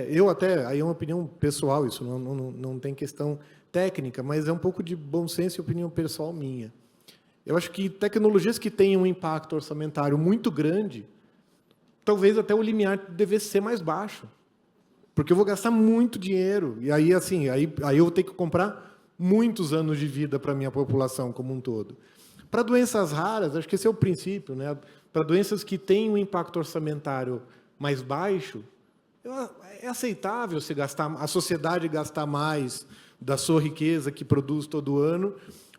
[SPEAKER 4] eu até, aí é uma opinião pessoal, isso não tem questão técnica, mas é um pouco de bom senso e opinião pessoal minha. Eu acho que tecnologias que têm um impacto orçamentário muito grande, talvez até o limiar devesse ser mais baixo, porque eu vou gastar muito dinheiro, e aí, assim, aí eu vou ter que comprar muitos anos de vida para a minha população como um todo. Para doenças raras, acho que esse é o princípio, né? Para doenças que têm um impacto orçamentário mais baixo, é aceitável se a sociedade gastar mais da sua riqueza que produz todo ano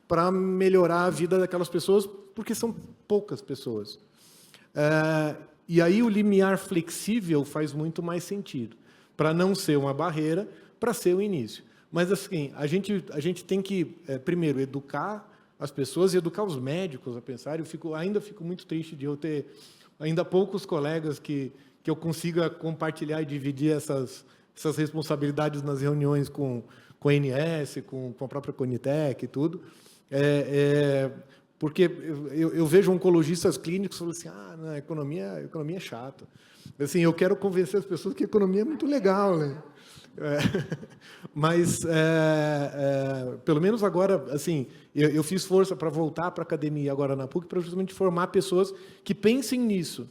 [SPEAKER 4] para melhorar a vida daquelas pessoas, porque são poucas pessoas. E aí o limiar flexível faz muito mais sentido, para não ser uma barreira, para ser o início. Mas, assim, a gente tem que, primeiro, educar as pessoas e educar os médicos a pensar. Ainda fico muito triste de eu ter ainda poucos colegas que eu consiga compartilhar e dividir essas responsabilidades nas reuniões com a ANS, com a própria Conitec e tudo. Porque eu vejo oncologistas clínicos falando assim, não, economia é chato. Assim, eu quero convencer as pessoas que a economia é muito legal, né? Mas, pelo menos agora, assim, eu fiz força para voltar para a academia agora na PUC para justamente formar pessoas que pensem nisso.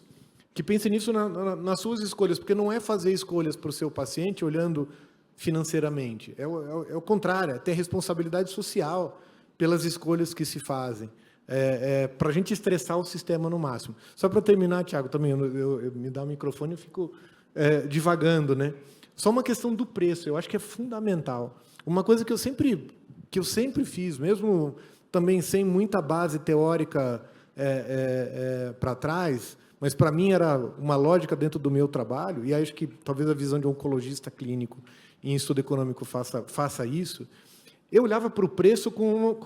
[SPEAKER 4] que pense nisso nas suas escolhas, porque não é fazer escolhas para o seu paciente olhando financeiramente. É o contrário, é ter responsabilidade social pelas escolhas que se fazem. Para a gente estressar o sistema no máximo. Só para terminar, Tiago, também, eu me dá o microfone e eu fico divagando, né? Só uma questão do preço, eu acho que é fundamental. Uma coisa que eu sempre fiz, mesmo também sem muita base teórica para trás, mas para mim era uma lógica dentro do meu trabalho, e acho que talvez a visão de um oncologista clínico em estudo econômico faça isso. Eu olhava para o preço como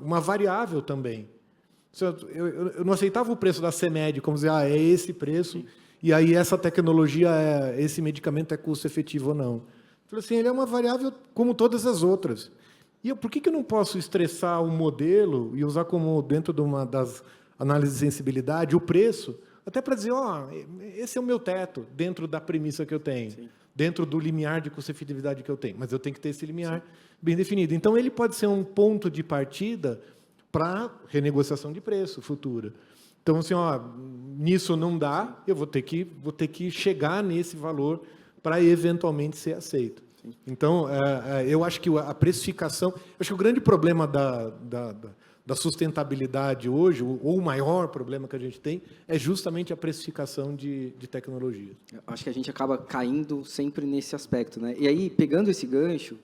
[SPEAKER 4] uma variável também. Eu não aceitava o preço da CEMED, como dizer, é esse preço, e aí essa tecnologia, esse medicamento é custo efetivo ou não. Eu falei assim, ele é uma variável como todas as outras. E por que eu não posso estressar o modelo e usar como, dentro de uma das análises de sensibilidade, o preço, até para dizer, esse é o meu teto, dentro da premissa que eu tenho. Sim. Dentro do limiar de custo-efetividade que eu tenho. Mas eu tenho que ter esse limiar bem definido. Então, ele pode ser um ponto de partida para renegociação de preço futura. Então, assim, nisso não dá, eu vou ter que chegar nesse valor para eventualmente ser aceito. Sim. Então, eu acho que a precificação... Acho que o grande problema da sustentabilidade hoje, ou o maior problema que a gente tem, é justamente a precificação de tecnologia.
[SPEAKER 1] Acho que a gente acaba caindo sempre nesse aspecto, né? E aí, pegando esse gancho,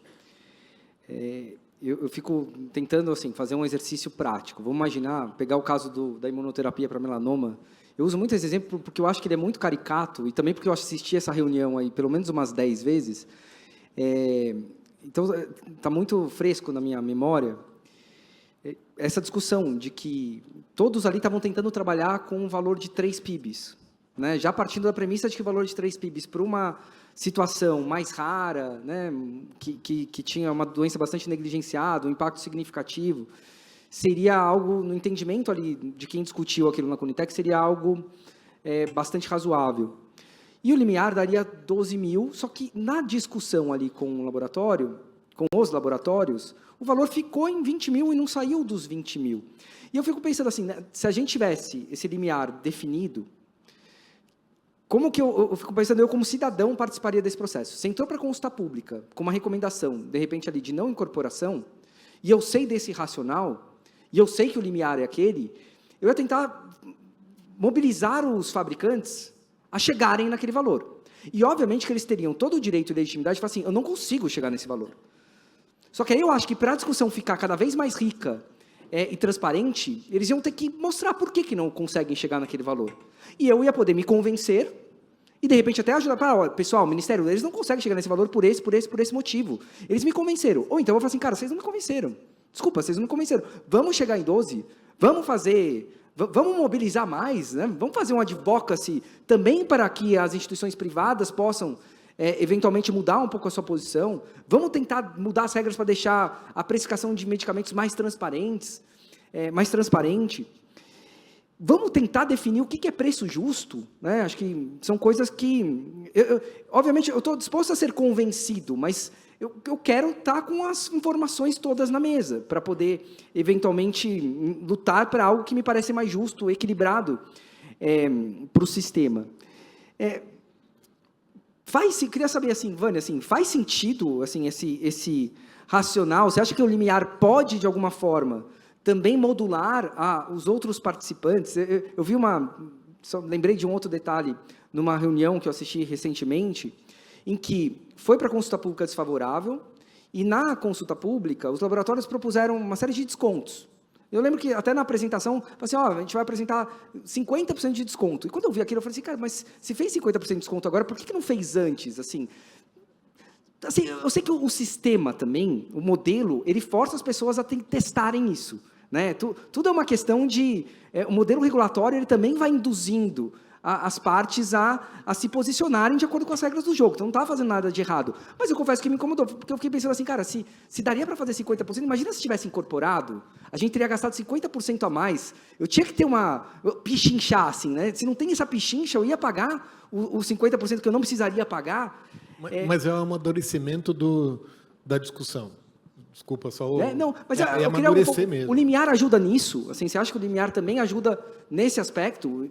[SPEAKER 1] eu fico tentando assim, fazer um exercício prático. Vamos imaginar, pegar o caso da imunoterapia para melanoma. Eu uso muito esse exemplo porque eu acho que ele é muito caricato e também porque eu assisti essa reunião aí pelo menos umas 10 vezes. Então, está muito fresco na minha memória essa discussão de que todos ali estavam tentando trabalhar com um valor de 3 PIBs, né? Já partindo da premissa de que o valor de 3 PIBs para uma situação mais rara, né, que tinha uma doença bastante negligenciada, um impacto significativo, seria algo, no entendimento ali de quem discutiu aquilo na Conitec, seria algo bastante razoável. E o limiar daria 12 mil, só que na discussão ali com os laboratórios, o valor ficou em 20 mil e não saiu dos 20 mil. E eu fico pensando assim, né, se a gente tivesse esse limiar definido, como que eu fico pensando, eu como cidadão participaria desse processo? Se entrou para a consulta pública com uma recomendação, de repente ali de não incorporação, e eu sei desse racional, e eu sei que o limiar é aquele, eu ia tentar mobilizar os fabricantes a chegarem naquele valor. E obviamente que eles teriam todo o direito e legitimidade de falar assim, eu não consigo chegar nesse valor. Só que aí eu acho que para a discussão ficar cada vez mais rica e transparente, eles iam ter que mostrar por que não conseguem chegar naquele valor. E eu ia poder me convencer e, de repente, até ajudar para, pessoal, Ministério, eles não conseguem chegar nesse valor por esse motivo. Eles me convenceram. Ou então eu vou falar assim, cara, vocês não me convenceram. Desculpa, vocês não me convenceram. Vamos chegar em 12? Vamos mobilizar mais, né? Vamos fazer um advocacy também para que as instituições privadas possam eventualmente mudar um pouco a sua posição. Vamos tentar mudar as regras para deixar a precificação de medicamentos mais transparente. Vamos tentar definir o que é preço justo, né? Acho que são coisas que... obviamente, eu estou disposto a ser convencido, mas eu quero estar com as informações todas na mesa, para poder, eventualmente, lutar para algo que me parece mais justo, equilibrado para o sistema. Queria saber, assim, Vânia, assim, faz sentido assim, esse racional? Você acha que o limiar pode, de alguma forma, também modular os outros participantes? Eu vi lembrei de um outro detalhe, numa reunião que eu assisti recentemente, em que foi para a consulta pública desfavorável, e na consulta pública, os laboratórios propuseram uma série de descontos. Eu lembro que até na apresentação, falei assim, a gente vai apresentar 50% de desconto. E quando eu vi aquilo, eu falei assim, cara, mas se fez 50% de desconto agora, por que não fez antes? Assim, eu sei que o sistema também, o modelo, ele força as pessoas a testarem isso, né? Tudo é uma questão de... o modelo regulatório, ele também vai induzindo as partes a se posicionarem de acordo com as regras do jogo. Então, não estava fazendo nada de errado. Mas eu confesso que me incomodou, porque eu fiquei pensando assim, cara, se daria para fazer 50%, imagina se tivesse incorporado, a gente teria gastado 50% a mais. Eu tinha que ter pichinchar, assim, né? Se não tem essa pichincha, eu ia pagar os 50% que eu não precisaria pagar.
[SPEAKER 4] Mas é um amadurecimento da discussão. Desculpa, só
[SPEAKER 1] não, mas eu
[SPEAKER 4] amadurecer mesmo.
[SPEAKER 1] O limiar ajuda nisso? Assim, você acha que o limiar também ajuda nesse aspecto?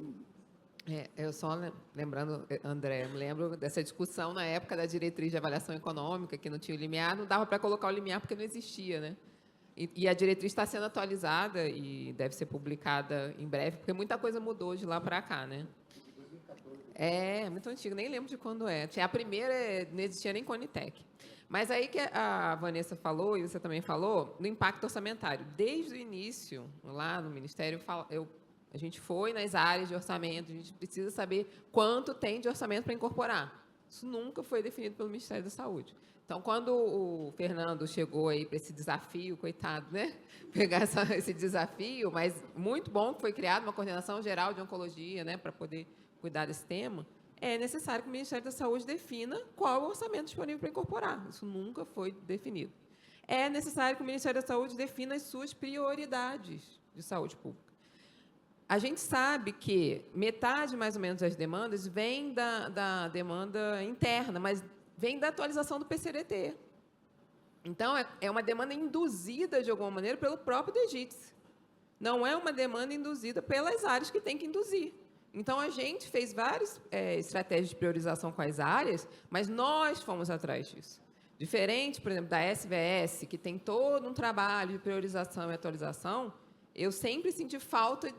[SPEAKER 2] Eu só lembrando, André, me lembro dessa discussão na época da diretriz de avaliação econômica, que não tinha o limiar, não dava para colocar o limiar porque não existia, né? E a diretriz está sendo atualizada e deve ser publicada em breve, porque muita coisa mudou de lá para cá, né? É, muito antigo, nem lembro de quando é. A primeira não existia nem Conitec. Mas aí que a Vanessa falou, e você também falou, no impacto orçamentário. Desde o início, lá no Ministério, a gente foi nas áreas de orçamento, a gente precisa saber quanto tem de orçamento para incorporar. Isso nunca foi definido pelo Ministério da Saúde. Então, quando o Fernando chegou aí para esse desafio, coitado, né? Pegar esse desafio, mas muito bom que foi criada uma coordenação geral de oncologia, né? Para poder cuidar desse tema, é necessário que o Ministério da Saúde defina qual é o orçamento disponível para incorporar. Isso nunca foi definido. É necessário que o Ministério da Saúde defina as suas prioridades de saúde pública. A gente sabe que metade, mais ou menos, das demandas vem da demanda interna, mas vem da atualização do PCDT. Então, é uma demanda induzida, de alguma maneira, pelo próprio DGITS. Não é uma demanda induzida pelas áreas que tem que induzir. Então, a gente fez várias estratégias de priorização com as áreas, mas nós fomos atrás disso. Diferente, por exemplo, da SVS, que tem todo um trabalho de priorização e atualização, eu sempre senti falta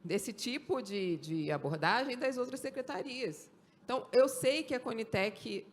[SPEAKER 2] desse tipo de abordagem das outras secretarias. Então, eu sei que a Conitec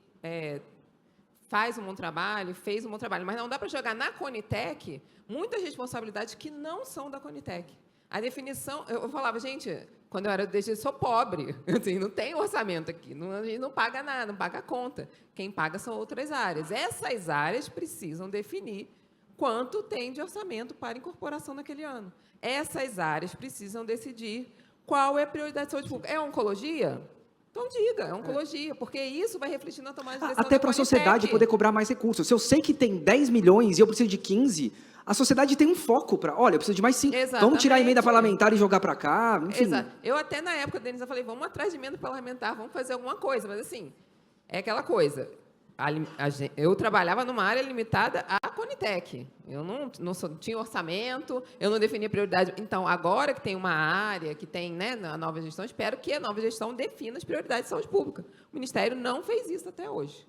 [SPEAKER 2] faz um bom trabalho, fez um bom trabalho, mas não dá para jogar na Conitec muitas responsabilidades que não são da Conitec. A definição, eu falava, gente, quando eu era do DG, sou pobre, assim, não tem orçamento aqui, a gente não paga nada, não paga a conta. Quem paga são outras áreas. Essas áreas precisam definir quanto tem de orçamento para incorporação naquele ano. Essas áreas precisam decidir qual é a prioridade de saúde pública. É oncologia? Então diga, é oncologia, porque isso vai refletir na tomada de decisão.
[SPEAKER 1] Até para a sociedade poder cobrar mais recursos. Se eu sei que tem 10 milhões e eu preciso de 15, a sociedade tem um foco para, olha, eu preciso de mais 5. Vamos tirar a emenda parlamentar e jogar para cá, enfim.
[SPEAKER 2] Exato. Eu até, na época, Denise, eu falei, vamos atrás de emenda parlamentar, vamos fazer alguma coisa. Mas, assim, é aquela coisa. Eu trabalhava numa área limitada à Conitec. Eu não tinha orçamento, eu não definia prioridade. Então, agora que tem uma área, que tem, né, a nova gestão, espero que a nova gestão defina as prioridades de saúde pública. O Ministério não fez isso até hoje.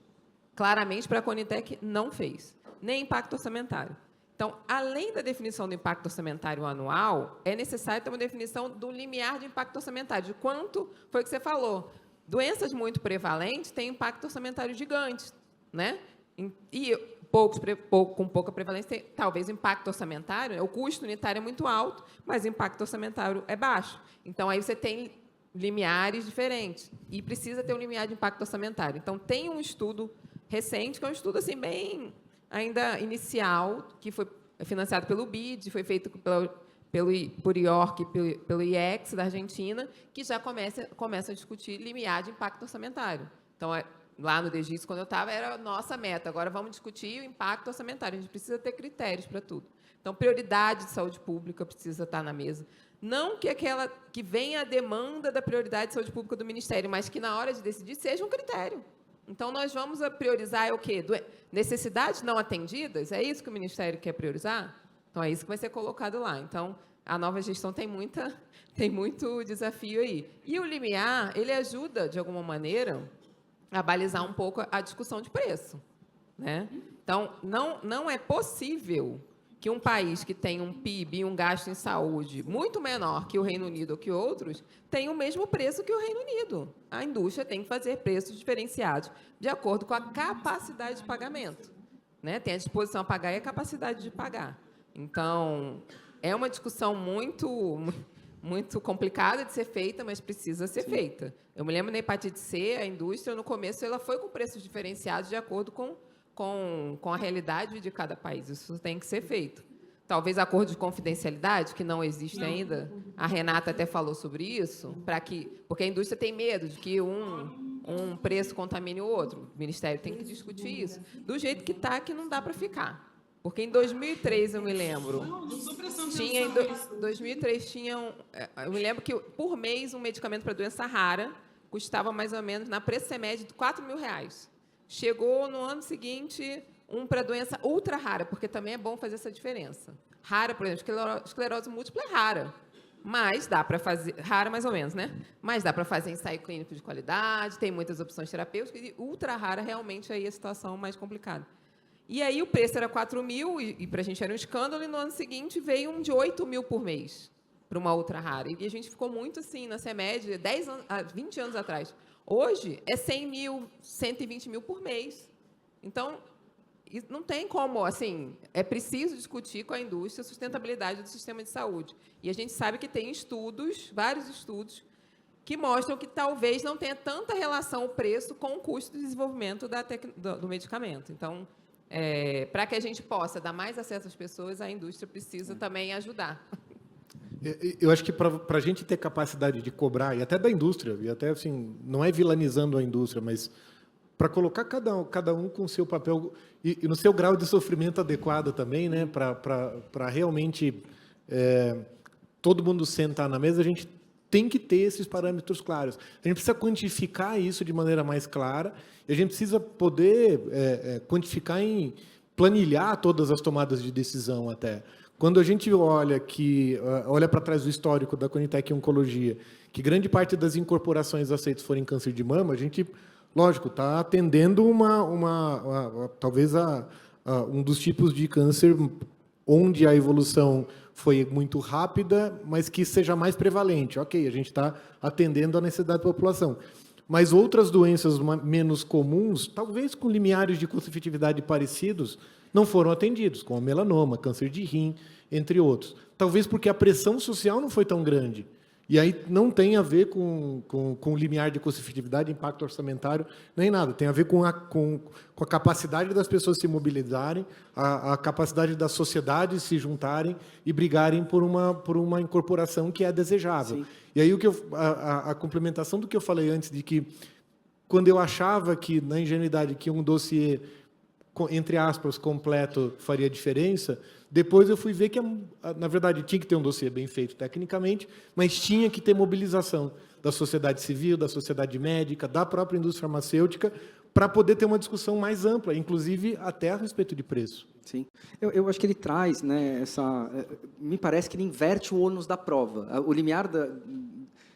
[SPEAKER 2] Claramente, para a Conitec, não fez. Nem impacto orçamentário. Então, além da definição do impacto orçamentário anual, é necessário ter uma definição do limiar de impacto orçamentário, de quanto foi o que você falou. Doenças muito prevalentes têm impacto orçamentário gigante, né? E com pouca prevalência, tem, talvez o impacto orçamentário, o custo unitário é muito alto, mas o impacto orçamentário é baixo. Então, aí você tem limiares diferentes e precisa ter um limiar de impacto orçamentário. Então, tem um estudo recente, que é um estudo assim, bem ainda inicial, que foi financiado pelo BID, foi feito por IORC e pelo IEX da Argentina, que já começa a discutir limiar de impacto orçamentário. Então, lá no DGIS, quando eu estava, era a nossa meta. Agora, vamos discutir o impacto orçamentário. A gente precisa ter critérios para tudo. Então, prioridade de saúde pública precisa estar na mesa. Não que venha a demanda da prioridade de saúde pública do Ministério, mas que, na hora de decidir, seja um critério. Então, nós vamos priorizar o quê? Necessidades não atendidas? É isso que o Ministério quer priorizar? Então, é isso que vai ser colocado lá. Então, a nova gestão tem muito desafio aí. E o limiar, ele ajuda, de alguma maneira, a balizar um pouco a discussão de preço, né? Então, não é possível que um país que tem um PIB e um gasto em saúde muito menor que o Reino Unido ou que outros tenha o mesmo preço que o Reino Unido. A indústria tem que fazer preços diferenciados de acordo com a capacidade de pagamento, né? Tem a disposição a pagar e a capacidade de pagar. Então, é uma discussão muito complicada de ser feita, mas precisa ser feita. Eu me lembro na hepatite C, a indústria, no começo, ela foi com preços diferenciados de acordo com a realidade de cada país. Isso tem que ser feito. Talvez acordo de confidencialidade, que não existe ainda. A Renata até falou sobre isso, porque a indústria tem medo de que um preço contamine o outro. O Ministério tem que discutir isso. Do jeito que está, que não dá para ficar. Porque em 2003, eu me lembro, eu me lembro que, por mês, um medicamento para doença rara custava mais ou menos, na Preço-Média, de R$4.000. Chegou no ano seguinte um para doença ultra rara, porque também é bom fazer essa diferença. Rara, por exemplo, esclerose múltipla é rara. Mas dá para fazer, rara mais ou menos, né? Mas dá para fazer ensaio clínico de qualidade, tem muitas opções terapêuticas, e ultra rara realmente aí a situação mais complicada. E aí o preço era 4 mil, e para a gente era um escândalo, e no ano seguinte veio um de 8 mil por mês, para uma ultra rara. E a gente ficou muito assim, na CEMED, 20 anos atrás. Hoje é 100 mil, 120 mil por mês. Então, não tem como, assim, é preciso discutir com a indústria a sustentabilidade do sistema de saúde. E a gente sabe que tem estudos, vários estudos, que mostram que talvez não tenha tanta relação o preço com o custo de desenvolvimento do medicamento. Então, para que a gente possa dar mais acesso às pessoas, a indústria precisa também ajudar.
[SPEAKER 4] Eu acho que para a gente ter capacidade de cobrar, e até da indústria, e até assim, não é vilanizando a indústria, mas para colocar cada um com o seu papel e no seu grau de sofrimento adequado também, né, para realmente todo mundo sentar na mesa, a gente tem que ter esses parâmetros claros. A gente precisa quantificar isso de maneira mais clara, e a gente precisa poder quantificar planilhar todas as tomadas de decisão até. Quando a gente olha para trás do histórico da Conitec em Oncologia, que grande parte das incorporações aceitas foram em câncer de mama, a gente, lógico, está atendendo talvez um dos tipos de câncer onde a evolução foi muito rápida, mas que seja mais prevalente. Ok, a gente está atendendo a necessidade da população. Mas outras doenças menos comuns, talvez com limiares de custo-efetividade parecidos, não foram atendidos, como a melanoma, câncer de rim, entre outros. Talvez porque a pressão social não foi tão grande. E aí não tem a ver com limiar de custo-efetividade, impacto orçamentário, nem nada. Tem a ver com a capacidade das pessoas se mobilizarem, a capacidade das sociedades se juntarem e brigarem por uma incorporação que é desejável. Sim. E aí a complementação do que eu falei antes, de que quando eu achava que, na ingenuidade, que um dossiê, entre aspas, completo faria diferença, depois eu fui ver que, na verdade, tinha que ter um dossiê bem feito tecnicamente, mas tinha que ter mobilização da sociedade civil, da sociedade médica, da própria indústria farmacêutica, para poder ter uma discussão mais ampla, inclusive até a respeito de preço.
[SPEAKER 1] Sim. Eu acho que ele traz, né, me parece que ele inverte o ônus da prova. O limiar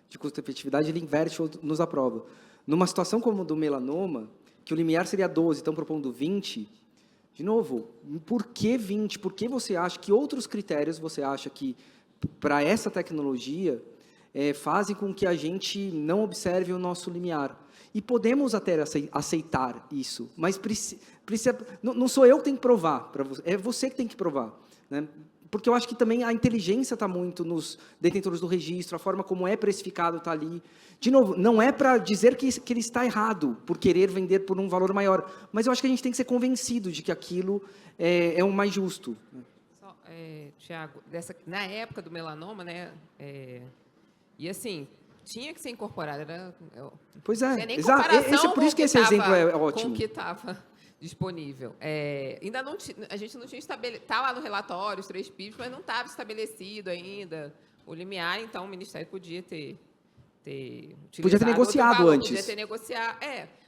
[SPEAKER 1] de custo-efetividade, ele inverte o ônus da prova. Numa situação como a do melanoma, que o limiar seria 12, estão propondo 20, de novo, por que 20? Por que você acha que outros critérios você acha que, para essa tecnologia, fazem com que a gente não observe o nosso limiar? E podemos até aceitar isso, mas não sou eu que tenho que provar para você, é você que tem que provar, né? Porque eu acho que também a inteligência está muito nos detentores do registro, a forma como é precificado está ali. De novo, não é para dizer que ele está errado por querer vender por um valor maior, mas eu acho que a gente tem que ser convencido de que aquilo é o mais justo.
[SPEAKER 2] Só, Tiago, na época do melanoma, né? E assim, tinha que ser incorporado.
[SPEAKER 1] Pois é,
[SPEAKER 2] nem
[SPEAKER 1] exato. Por isso que esse exemplo é ótimo.
[SPEAKER 2] Com o que estava disponível. Ainda não a gente não tinha estabelecido, está lá no relatório, os 3 PIBs, mas não estava estabelecido ainda o limiar, então o Ministério podia ter
[SPEAKER 1] podia ter negociado antes.
[SPEAKER 2] Podia ter negociado.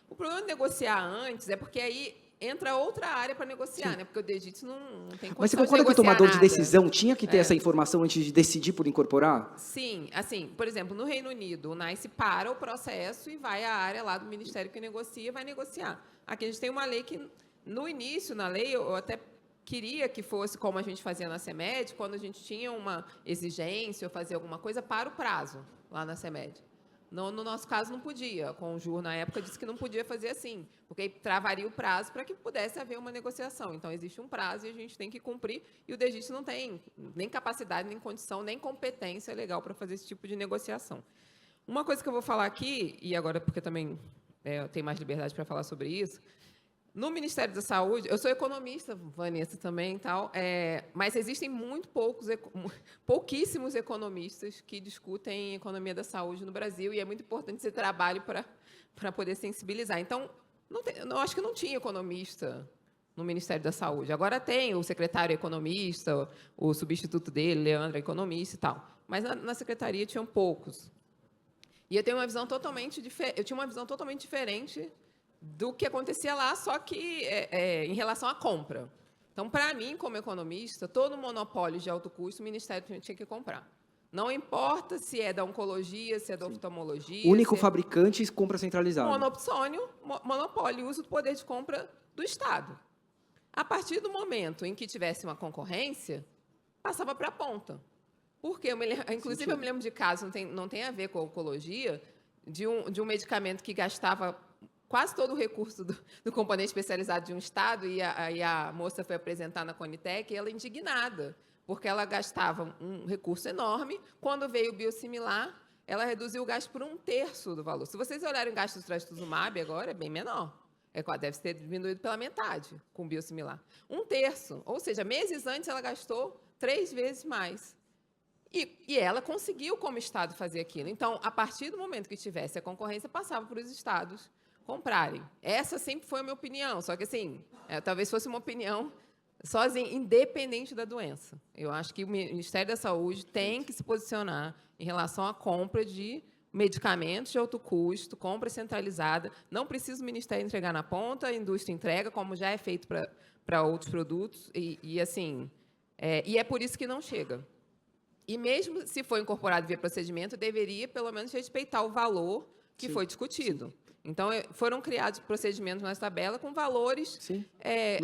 [SPEAKER 2] O problema de negociar antes é porque aí entra outra área para negociar, né? Porque o DEGIT não tem condição.
[SPEAKER 1] Mas você concorda que o tomador de decisão tinha que ter essa informação antes de decidir por incorporar?
[SPEAKER 2] Sim, assim, por exemplo, no Reino Unido, o NICE para o processo e vai à área lá do Ministério que negocia, vai negociar. Aqui a gente tem uma lei que, no início, na lei, eu até queria que fosse como a gente fazia na CEMED, quando a gente tinha uma exigência ou fazia alguma coisa para o prazo, lá na CEMED. No nosso caso, não podia. A Conjur, na época, disse que não podia fazer assim, porque aí travaria o prazo para que pudesse haver uma negociação. Então, existe um prazo e a gente tem que cumprir, e o DEGIT não tem nem capacidade, nem condição, nem competência legal para fazer esse tipo de negociação. Uma coisa que eu vou falar aqui, e agora porque também eu tenho mais liberdade para falar sobre isso, no Ministério da Saúde, eu sou economista, Vanessa, também, tal, mas existem pouquíssimos economistas que discutem economia da saúde no Brasil, e é muito importante esse trabalho para poder sensibilizar. Então, eu acho que não tinha economista no Ministério da Saúde. Agora tem o secretário economista, o substituto dele, Leandro, é economista e tal, mas na secretaria tinham poucos. E eu tinha uma visão totalmente diferente do que acontecia lá, só que em relação à compra. Então, para mim, como economista, todo monopólio de alto custo, o Ministério tinha que comprar. Não importa se é da oncologia, se é da oftalmologia.
[SPEAKER 1] O único
[SPEAKER 2] se é
[SPEAKER 1] fabricante compra centralizado.
[SPEAKER 2] monopsônio, monopólio, uso do poder de compra do Estado. A partir do momento em que tivesse uma concorrência, passava para a ponta. Porque, inclusive, eu me lembro de casos, não tem a ver com a oncologia, de um medicamento que gastava quase todo o recurso do componente especializado de um Estado, e a moça foi apresentar na Conitec, e ela indignada, porque ela gastava um recurso enorme. Quando veio o biosimilar, ela reduziu o gasto por 1/3 do valor. Se vocês olharem o gasto do trastuzumab agora, é bem menor. Deve ter diminuído pela metade com o biosimilar. 1/3. Ou seja, meses antes ela gastou 3 vezes mais. E ela conseguiu, como Estado, fazer aquilo. Então, a partir do momento que tivesse a concorrência, passava para os Estados comprarem. Essa sempre foi a minha opinião, só que, assim, talvez fosse uma opinião sozinha, independente da doença. Eu acho que o Ministério da Saúde tem que se posicionar em relação à compra de medicamentos de alto custo, compra centralizada. Não precisa o Ministério entregar na ponta, a indústria entrega, como já é feito para outros produtos. E é por isso que não chega. E mesmo se for incorporado via procedimento, deveria, pelo menos, respeitar o valor que foi discutido. Então, foram criados procedimentos na tabela com valores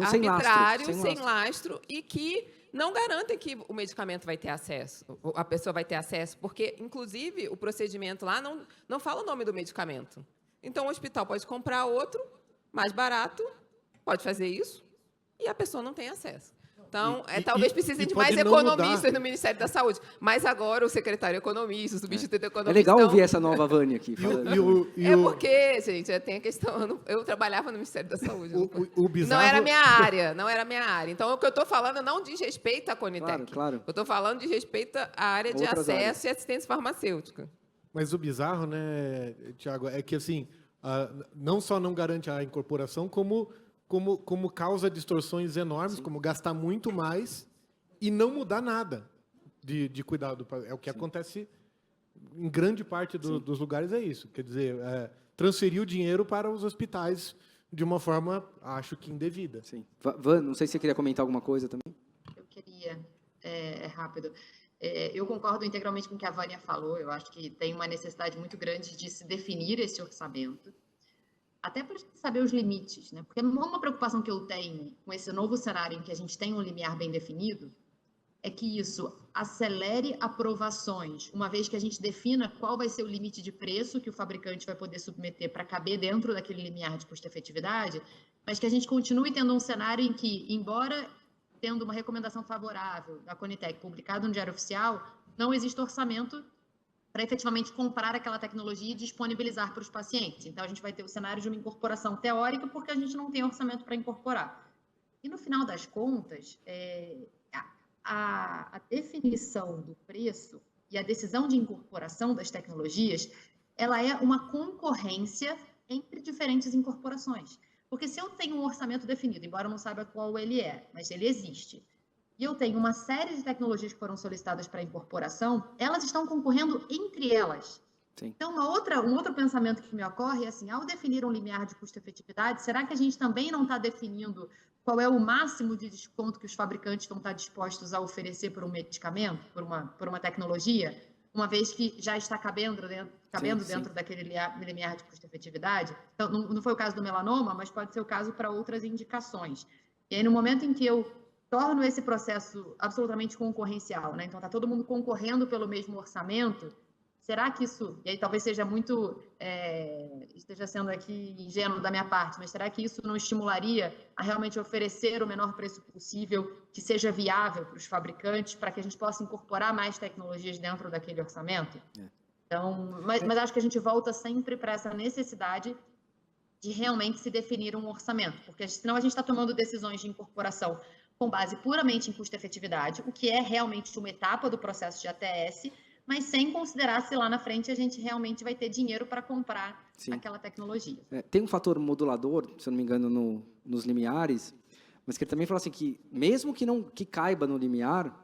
[SPEAKER 2] arbitrários, sem lastro, e que não garantem que o medicamento vai ter acesso, a pessoa vai ter acesso, porque, inclusive, o procedimento lá não fala o nome do medicamento. Então, o hospital pode comprar outro, mais barato, pode fazer isso, e a pessoa não tem acesso. Então, talvez precisem de mais economistas no Ministério da Saúde. Mas agora o secretário economista, o substituto economista...
[SPEAKER 1] É legal ouvir essa nova Vânia aqui.
[SPEAKER 2] Porque, gente, tem a questão... Eu trabalhava no Ministério da Saúde.
[SPEAKER 4] Bizarro...
[SPEAKER 2] Não era minha área. Então, o que eu estou falando não diz respeito à Conitec.
[SPEAKER 1] Claro.
[SPEAKER 2] Eu estou falando de respeito à área de acesso e assistência farmacêutica.
[SPEAKER 4] Mas o bizarro, né, Tiago, é que, assim, não só não garante a incorporação, como causa distorções enormes, como gastar muito mais e não mudar nada de cuidado. É o que acontece em grande parte dos lugares, é isso. Quer dizer, transferir o dinheiro para os hospitais de uma forma, acho que indevida.
[SPEAKER 1] Sim. Van, não sei se você queria comentar alguma coisa também.
[SPEAKER 3] Eu queria, rápido. Eu concordo integralmente com o que a Vânia falou. Eu acho que tem uma necessidade muito grande de se definir esse orçamento, até para saber os limites, né? Porque uma preocupação que eu tenho com esse novo cenário em que a gente tem um limiar bem definido é que isso acelere aprovações, uma vez que a gente defina qual vai ser o limite de preço que o fabricante vai poder submeter para caber dentro daquele limiar de custo-efetividade, mas que a gente continue tendo um cenário em que, embora tendo uma recomendação favorável da Conitec publicada no Diário Oficial, não existe orçamento para efetivamente comprar aquela tecnologia e disponibilizar para os pacientes. Então, a gente vai ter o cenário de uma incorporação teórica, porque a gente não tem orçamento para incorporar. E, no final das contas, a definição do preço e a decisão de incorporação das tecnologias, ela é uma concorrência entre diferentes incorporações. Porque se eu tenho um orçamento definido, embora eu não saiba qual ele é, mas ele existe, e eu tenho uma série de tecnologias que foram solicitadas para incorporação, elas estão concorrendo entre elas. Sim. Então, um outro pensamento que me ocorre é assim, ao definir um limiar de custo-efetividade, será que a gente também não está definindo qual é o máximo de desconto que os fabricantes vão estar dispostos a oferecer por um medicamento, por uma tecnologia, uma vez que já está cabendo dentro daquele limiar de custo-efetividade? Então, não foi o caso do melanoma, mas pode ser o caso para outras indicações. E aí, no momento em que eu torno esse processo absolutamente concorrencial, né? Então, está todo mundo concorrendo pelo mesmo orçamento. Será que isso, e aí talvez seja muito, esteja sendo aqui ingênuo da minha parte, mas será que isso não estimularia a realmente oferecer o menor preço possível, que seja viável para os fabricantes, para que a gente possa incorporar mais tecnologias dentro daquele orçamento? Então, mas acho que a gente volta sempre para essa necessidade de realmente se definir um orçamento, porque senão a gente está tomando decisões de incorporação com base puramente em custo-efetividade, o que é realmente uma etapa do processo de ATS, mas sem considerar se lá na frente a gente realmente vai ter dinheiro para comprar aquela tecnologia.
[SPEAKER 1] Tem um fator modulador, se eu não me engano, nos limiares, mas que ele também fala assim que, mesmo que caiba no limiar,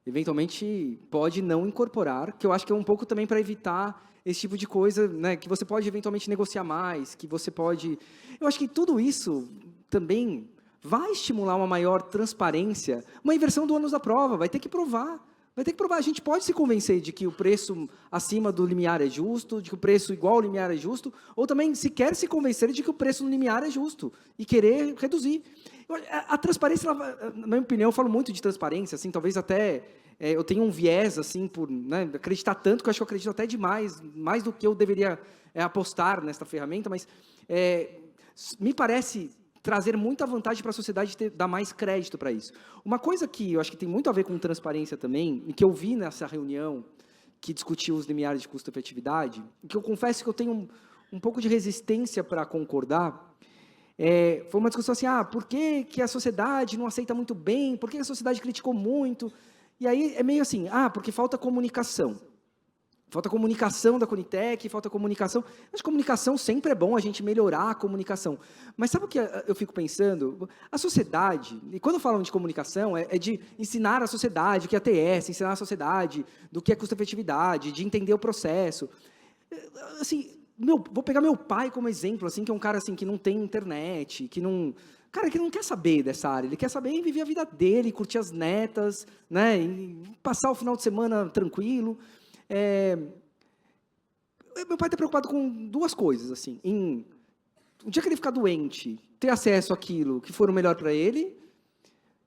[SPEAKER 1] eventualmente pode não incorporar, que eu acho que é um pouco também para evitar esse tipo de coisa, né, que você pode eventualmente negociar mais, que você pode... Eu acho que tudo isso também vai estimular uma maior transparência, uma inversão do ônus da prova, vai ter que provar. Vai ter que provar. A gente pode se convencer de que o preço acima do limiar é justo, de que o preço igual ao limiar é justo, ou também se quer se convencer de que o preço no limiar é justo e querer reduzir. A transparência, ela, na minha opinião, eu falo muito de transparência, assim, talvez até eu tenho um viés assim por, né, acreditar tanto que eu acho que eu acredito até demais, mais do que eu deveria apostar nesta ferramenta, mas me parece trazer muita vantagem para a sociedade dar mais crédito para isso. Uma coisa que eu acho que tem muito a ver com transparência também, e que eu vi nessa reunião que discutiu os limiares de custo-efetividade, que eu confesso que eu tenho um pouco de resistência para concordar, foi uma discussão assim, por que, que a sociedade não aceita muito bem, por que a sociedade criticou muito, e aí é meio assim, porque falta comunicação. Falta comunicação da Conitec, falta comunicação. Acho que comunicação sempre é bom a gente melhorar a comunicação. Mas sabe o que eu fico pensando? A sociedade, e quando falam de comunicação, é de ensinar a sociedade o que é ATS, ensinar a sociedade do que é custo-efetividade, de entender o processo. Assim, vou pegar meu pai como exemplo, assim, que é um cara assim, que não tem internet, que não quer saber dessa área, ele quer saber em viver a vida dele, curtir as netas, né, e passar o final de semana tranquilo. Meu pai está preocupado com duas coisas, assim, um dia que ele ficar doente, ter acesso àquilo que for o melhor para ele,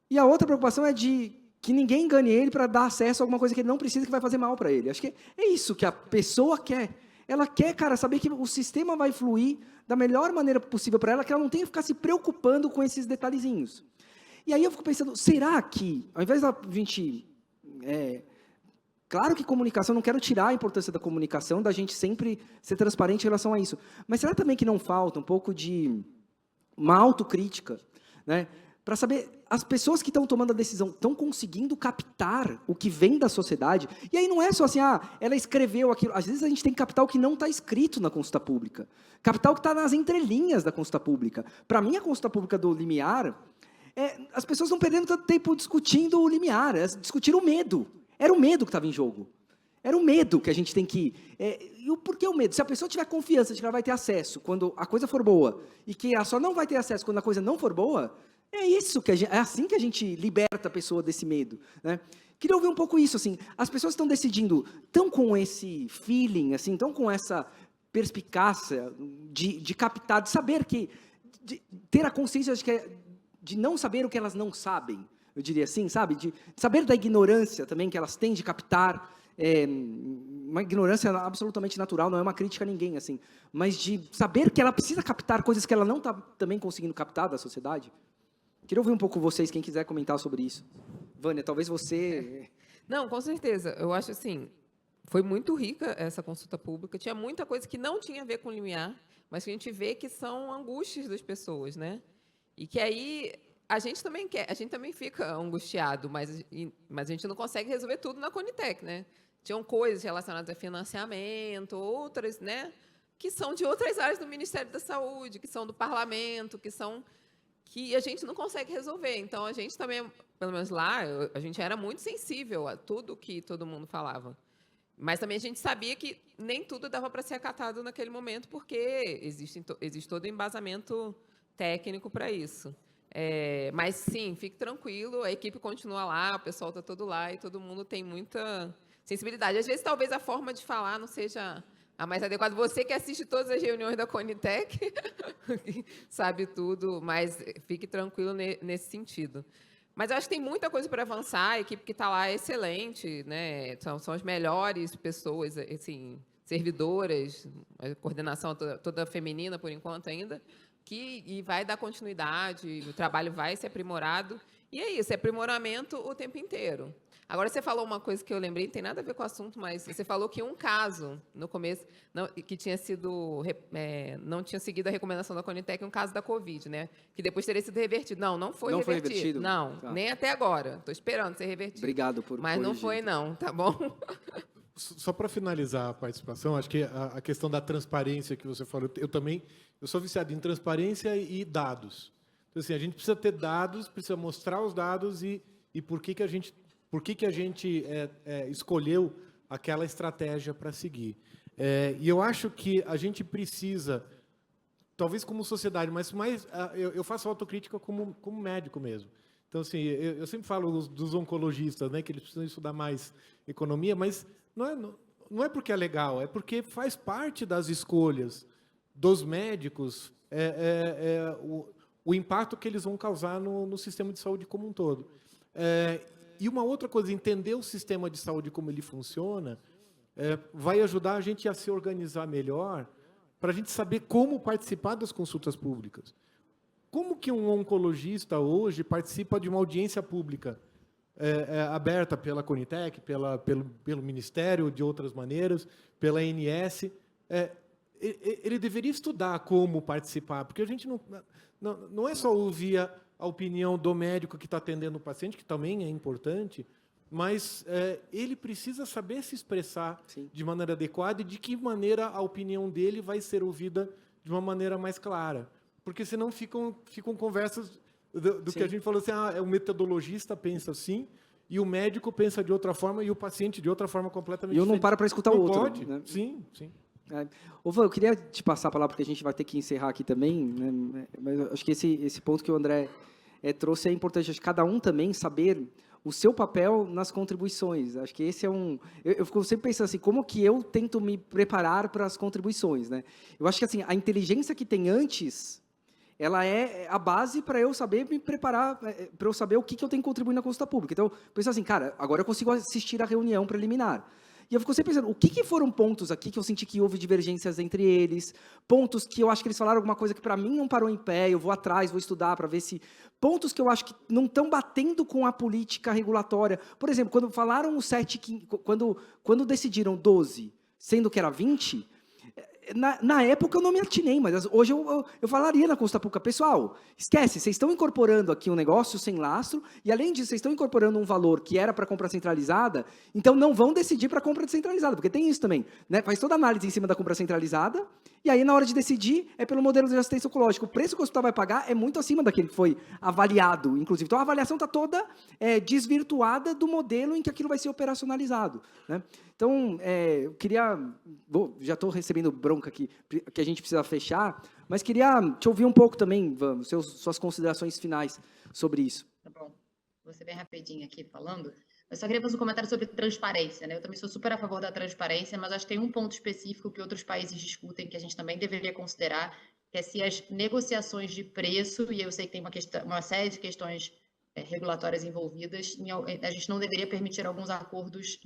[SPEAKER 1] e a outra preocupação é de que ninguém engane ele para dar acesso a alguma coisa que ele não precisa, que vai fazer mal para ele. Acho que é isso que a pessoa quer. Ela quer, cara, saber que o sistema vai fluir da melhor maneira possível para ela, que ela não tenha que ficar se preocupando com esses detalhezinhos. E aí eu fico pensando, será que, ao invés da gente... Claro que comunicação, não quero tirar a importância da comunicação, da gente sempre ser transparente em relação a isso. Mas será também que não falta um pouco de uma autocrítica, né? Para saber, as pessoas que estão tomando a decisão estão conseguindo captar o que vem da sociedade? E aí não é só assim, ela escreveu aquilo. Às vezes a gente tem que captar o que não está escrito na consulta pública. Captar o que está nas entrelinhas da consulta pública. Para mim, a consulta pública do limiar, as pessoas estão perdendo tanto tempo discutindo o limiar, discutiram o medo. Era o medo que estava em jogo. Era o medo que a gente tem que... E por que o medo? Se a pessoa tiver confiança de que ela vai ter acesso quando a coisa for boa, e que ela só não vai ter acesso quando a coisa não for boa, é assim que a gente liberta a pessoa desse medo, né? Queria ouvir um pouco isso, assim, as pessoas estão decidindo, estão com esse feeling, assim, estão com essa perspicácia de captar, de saber que... de ter a consciência de não saber o que elas não sabem, eu diria assim, sabe? De saber da ignorância também que elas têm de captar, uma ignorância absolutamente natural, não é uma crítica a ninguém, assim, mas de saber que ela precisa captar coisas que ela não está também conseguindo captar da sociedade. Queria ouvir um pouco vocês, quem quiser comentar sobre isso. Vânia, talvez você...
[SPEAKER 2] Não, com certeza. Eu acho assim, foi muito rica essa consulta pública, tinha muita coisa que não tinha a ver com o limiar, mas que a gente vê que são angústias das pessoas, né? E que aí... A gente também fica angustiado, mas a gente não consegue resolver tudo na Conitec, né? Tinham coisas relacionadas a financiamento, outras, né, que são de outras áreas do Ministério da Saúde, que são do Parlamento, que a gente não consegue resolver. Então, a gente também, pelo menos lá, a gente era muito sensível a tudo que todo mundo falava. Mas também a gente sabia que nem tudo dava para ser acatado naquele momento, porque existe todo o embasamento técnico para isso. Mas, sim, fique tranquilo, a equipe continua lá, o pessoal está todo lá e todo mundo tem muita sensibilidade. Às vezes, talvez a forma de falar não seja a mais adequada. Você que assiste todas as reuniões da Conitec, sabe tudo, mas fique tranquilo nesse sentido. Mas eu acho que tem muita coisa para avançar, a equipe que está lá é excelente, né? São as melhores pessoas, assim, servidoras, a coordenação toda feminina, por enquanto, ainda, e vai dar continuidade, o trabalho vai ser aprimorado, e é isso, é aprimoramento o tempo inteiro. Agora, você falou uma coisa que eu lembrei, não tem nada a ver com o assunto, mas você falou que um caso, no começo, que tinha sido, não tinha seguido a recomendação da Conitec, um caso da Covid, né? Que depois teria sido revertido. Não foi revertido. Foi revertido? Não, tá. Nem até agora. Estou esperando ser revertido.
[SPEAKER 1] Obrigado por
[SPEAKER 2] Mas não foi, não, tá bom?
[SPEAKER 4] Só para finalizar a participação, acho que a questão da transparência que você falou, eu sou viciado em transparência e dados. Então, assim, a gente precisa ter dados, precisa mostrar os dados e por que a gente escolheu aquela estratégia para seguir. E eu acho que a gente precisa, talvez como sociedade, mas mais eu faço autocrítica como médico mesmo. Então, assim, eu sempre falo dos oncologistas, né, que eles precisam estudar mais economia, mas não é porque é legal, é porque faz parte das escolhas dos médicos o impacto que eles vão causar no sistema de saúde como um todo. E uma outra coisa, entender o sistema de saúde como ele funciona, vai ajudar a gente a se organizar melhor para a gente saber como participar das consultas públicas. Como que um oncologista hoje participa de uma audiência pública aberta pela Conitec, pelo Ministério, de outras maneiras, pela ANS? Ele deveria estudar como participar, porque a gente não é só ouvir a opinião do médico que está atendendo o paciente, que também é importante, mas ele precisa saber se expressar Sim. de maneira adequada e de que maneira a opinião dele vai ser ouvida de uma maneira mais clara. Porque senão ficam conversas do que a gente falou assim, o metodologista pensa assim, e o médico pensa de outra forma, e o paciente de outra forma completamente diferente.
[SPEAKER 1] E um não para escutar o outro.
[SPEAKER 4] Pode,
[SPEAKER 1] né?
[SPEAKER 4] Sim.
[SPEAKER 1] Ô, eu queria te passar a palavra, porque a gente vai ter que encerrar aqui também, né? Mas eu acho que esse ponto que o André trouxe é importante, acho que cada um também saber o seu papel nas contribuições. Acho que esse é eu fico sempre pensando assim, como que eu tento me preparar para as contribuições, né? Eu acho que assim, a inteligência que tem antes, ela é a base para eu saber me preparar, para eu saber o que eu tenho que contribuir na consulta pública. Então, eu penso assim, cara, agora eu consigo assistir a reunião preliminar. E eu fico sempre pensando, o que foram pontos aqui que eu senti que houve divergências entre eles, pontos que eu acho que eles falaram alguma coisa que para mim não parou em pé, eu vou atrás, vou estudar para ver se... Pontos que eu acho que não estão batendo com a política regulatória. Por exemplo, quando falaram o 7, quando decidiram 12, sendo que era 20... Na época eu não me atinei, mas hoje eu falaria na consulta pública, pessoal, esquece, vocês estão incorporando aqui um negócio sem lastro, e além disso, vocês estão incorporando um valor que era para compra centralizada, então não vão decidir para compra descentralizada, porque tem isso também, né? Faz toda a análise em cima da compra centralizada, e aí na hora de decidir, é pelo modelo de assistência oncológica. O preço que o hospital vai pagar é muito acima daquele que foi avaliado, inclusive. Então a avaliação está toda desvirtuada do modelo em que aquilo vai ser operacionalizado, né? Então, eu queria... já estou recebendo bronca aqui, que a gente precisa fechar, mas queria te ouvir um pouco também, suas considerações finais sobre isso.
[SPEAKER 3] Tá bom. Vou ser bem rapidinho aqui falando. Eu só queria fazer um comentário sobre transparência, né? Eu também sou super a favor da transparência, mas acho que tem um ponto específico que outros países discutem, que a gente também deveria considerar, que é se as negociações de preço, e eu sei que tem uma série de questões regulatórias envolvidas, a gente não deveria permitir alguns acordos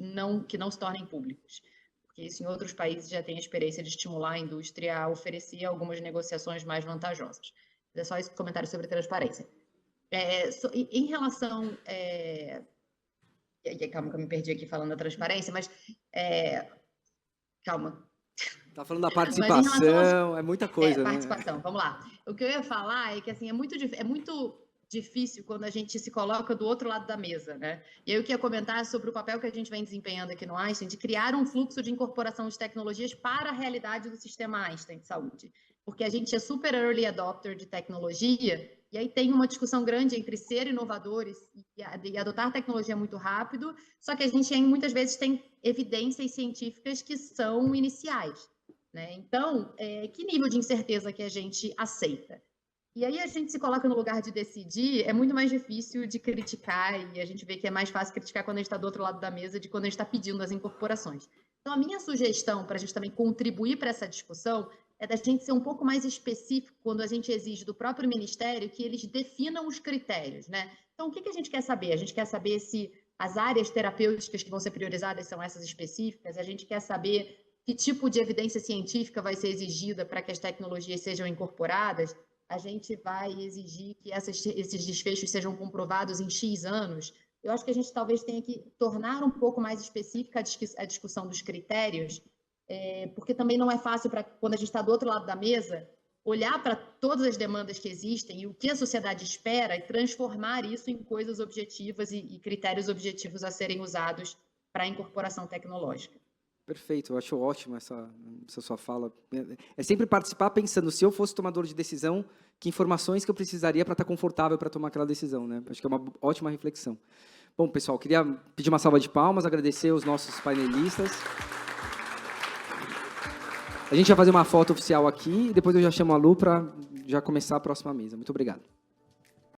[SPEAKER 3] que não se tornem públicos, porque isso em outros países já tem a experiência de estimular a indústria a oferecer algumas negociações mais vantajosas. É só esse comentário sobre transparência. Em relação... calma que eu me perdi aqui falando da transparência, mas... calma.
[SPEAKER 1] Está falando da participação, é muita coisa,
[SPEAKER 3] participação,
[SPEAKER 1] né?
[SPEAKER 3] Vamos lá. O que eu ia falar é que assim, é muito difícil quando a gente se coloca do outro lado da mesa, né? E eu queria comentar sobre o papel que a gente vem desempenhando aqui no Einstein de criar um fluxo de incorporação de tecnologias para a realidade do sistema Einstein de saúde. Porque a gente é super early adopter de tecnologia, e aí tem uma discussão grande entre ser inovadores e adotar tecnologia muito rápido, só que a gente muitas vezes tem evidências científicas que são iniciais, né? Então, que nível de incerteza que a gente aceita? E aí a gente se coloca no lugar de decidir, é muito mais difícil de criticar, e a gente vê que é mais fácil criticar quando a gente está do outro lado da mesa de quando a gente está pedindo as incorporações. Então, a minha sugestão para a gente também contribuir para essa discussão é da gente ser um pouco mais específico quando a gente exige do próprio Ministério que eles definam os critérios, né? Então, o que a gente quer saber? A gente quer saber se as áreas terapêuticas que vão ser priorizadas são essas específicas, a gente quer saber que tipo de evidência científica vai ser exigida para que as tecnologias sejam incorporadas. A gente vai exigir que esses desfechos sejam comprovados em X anos. Eu acho que a gente talvez tenha que tornar um pouco mais específica a discussão dos critérios, porque também não é fácil para quando a gente está do outro lado da mesa, olhar para todas as demandas que existem e o que a sociedade espera e transformar isso em coisas objetivas e critérios objetivos a serem usados para a incorporação tecnológica.
[SPEAKER 1] Perfeito, eu acho ótima essa sua fala. É sempre participar pensando, se eu fosse tomador de decisão, que informações que eu precisaria para estar confortável para tomar aquela decisão, né? Acho que é uma ótima reflexão. Bom, pessoal, queria pedir uma salva de palmas, agradecer os nossos painelistas. A gente vai fazer uma foto oficial aqui e depois eu já chamo a Lu para já começar a próxima mesa. Muito obrigado.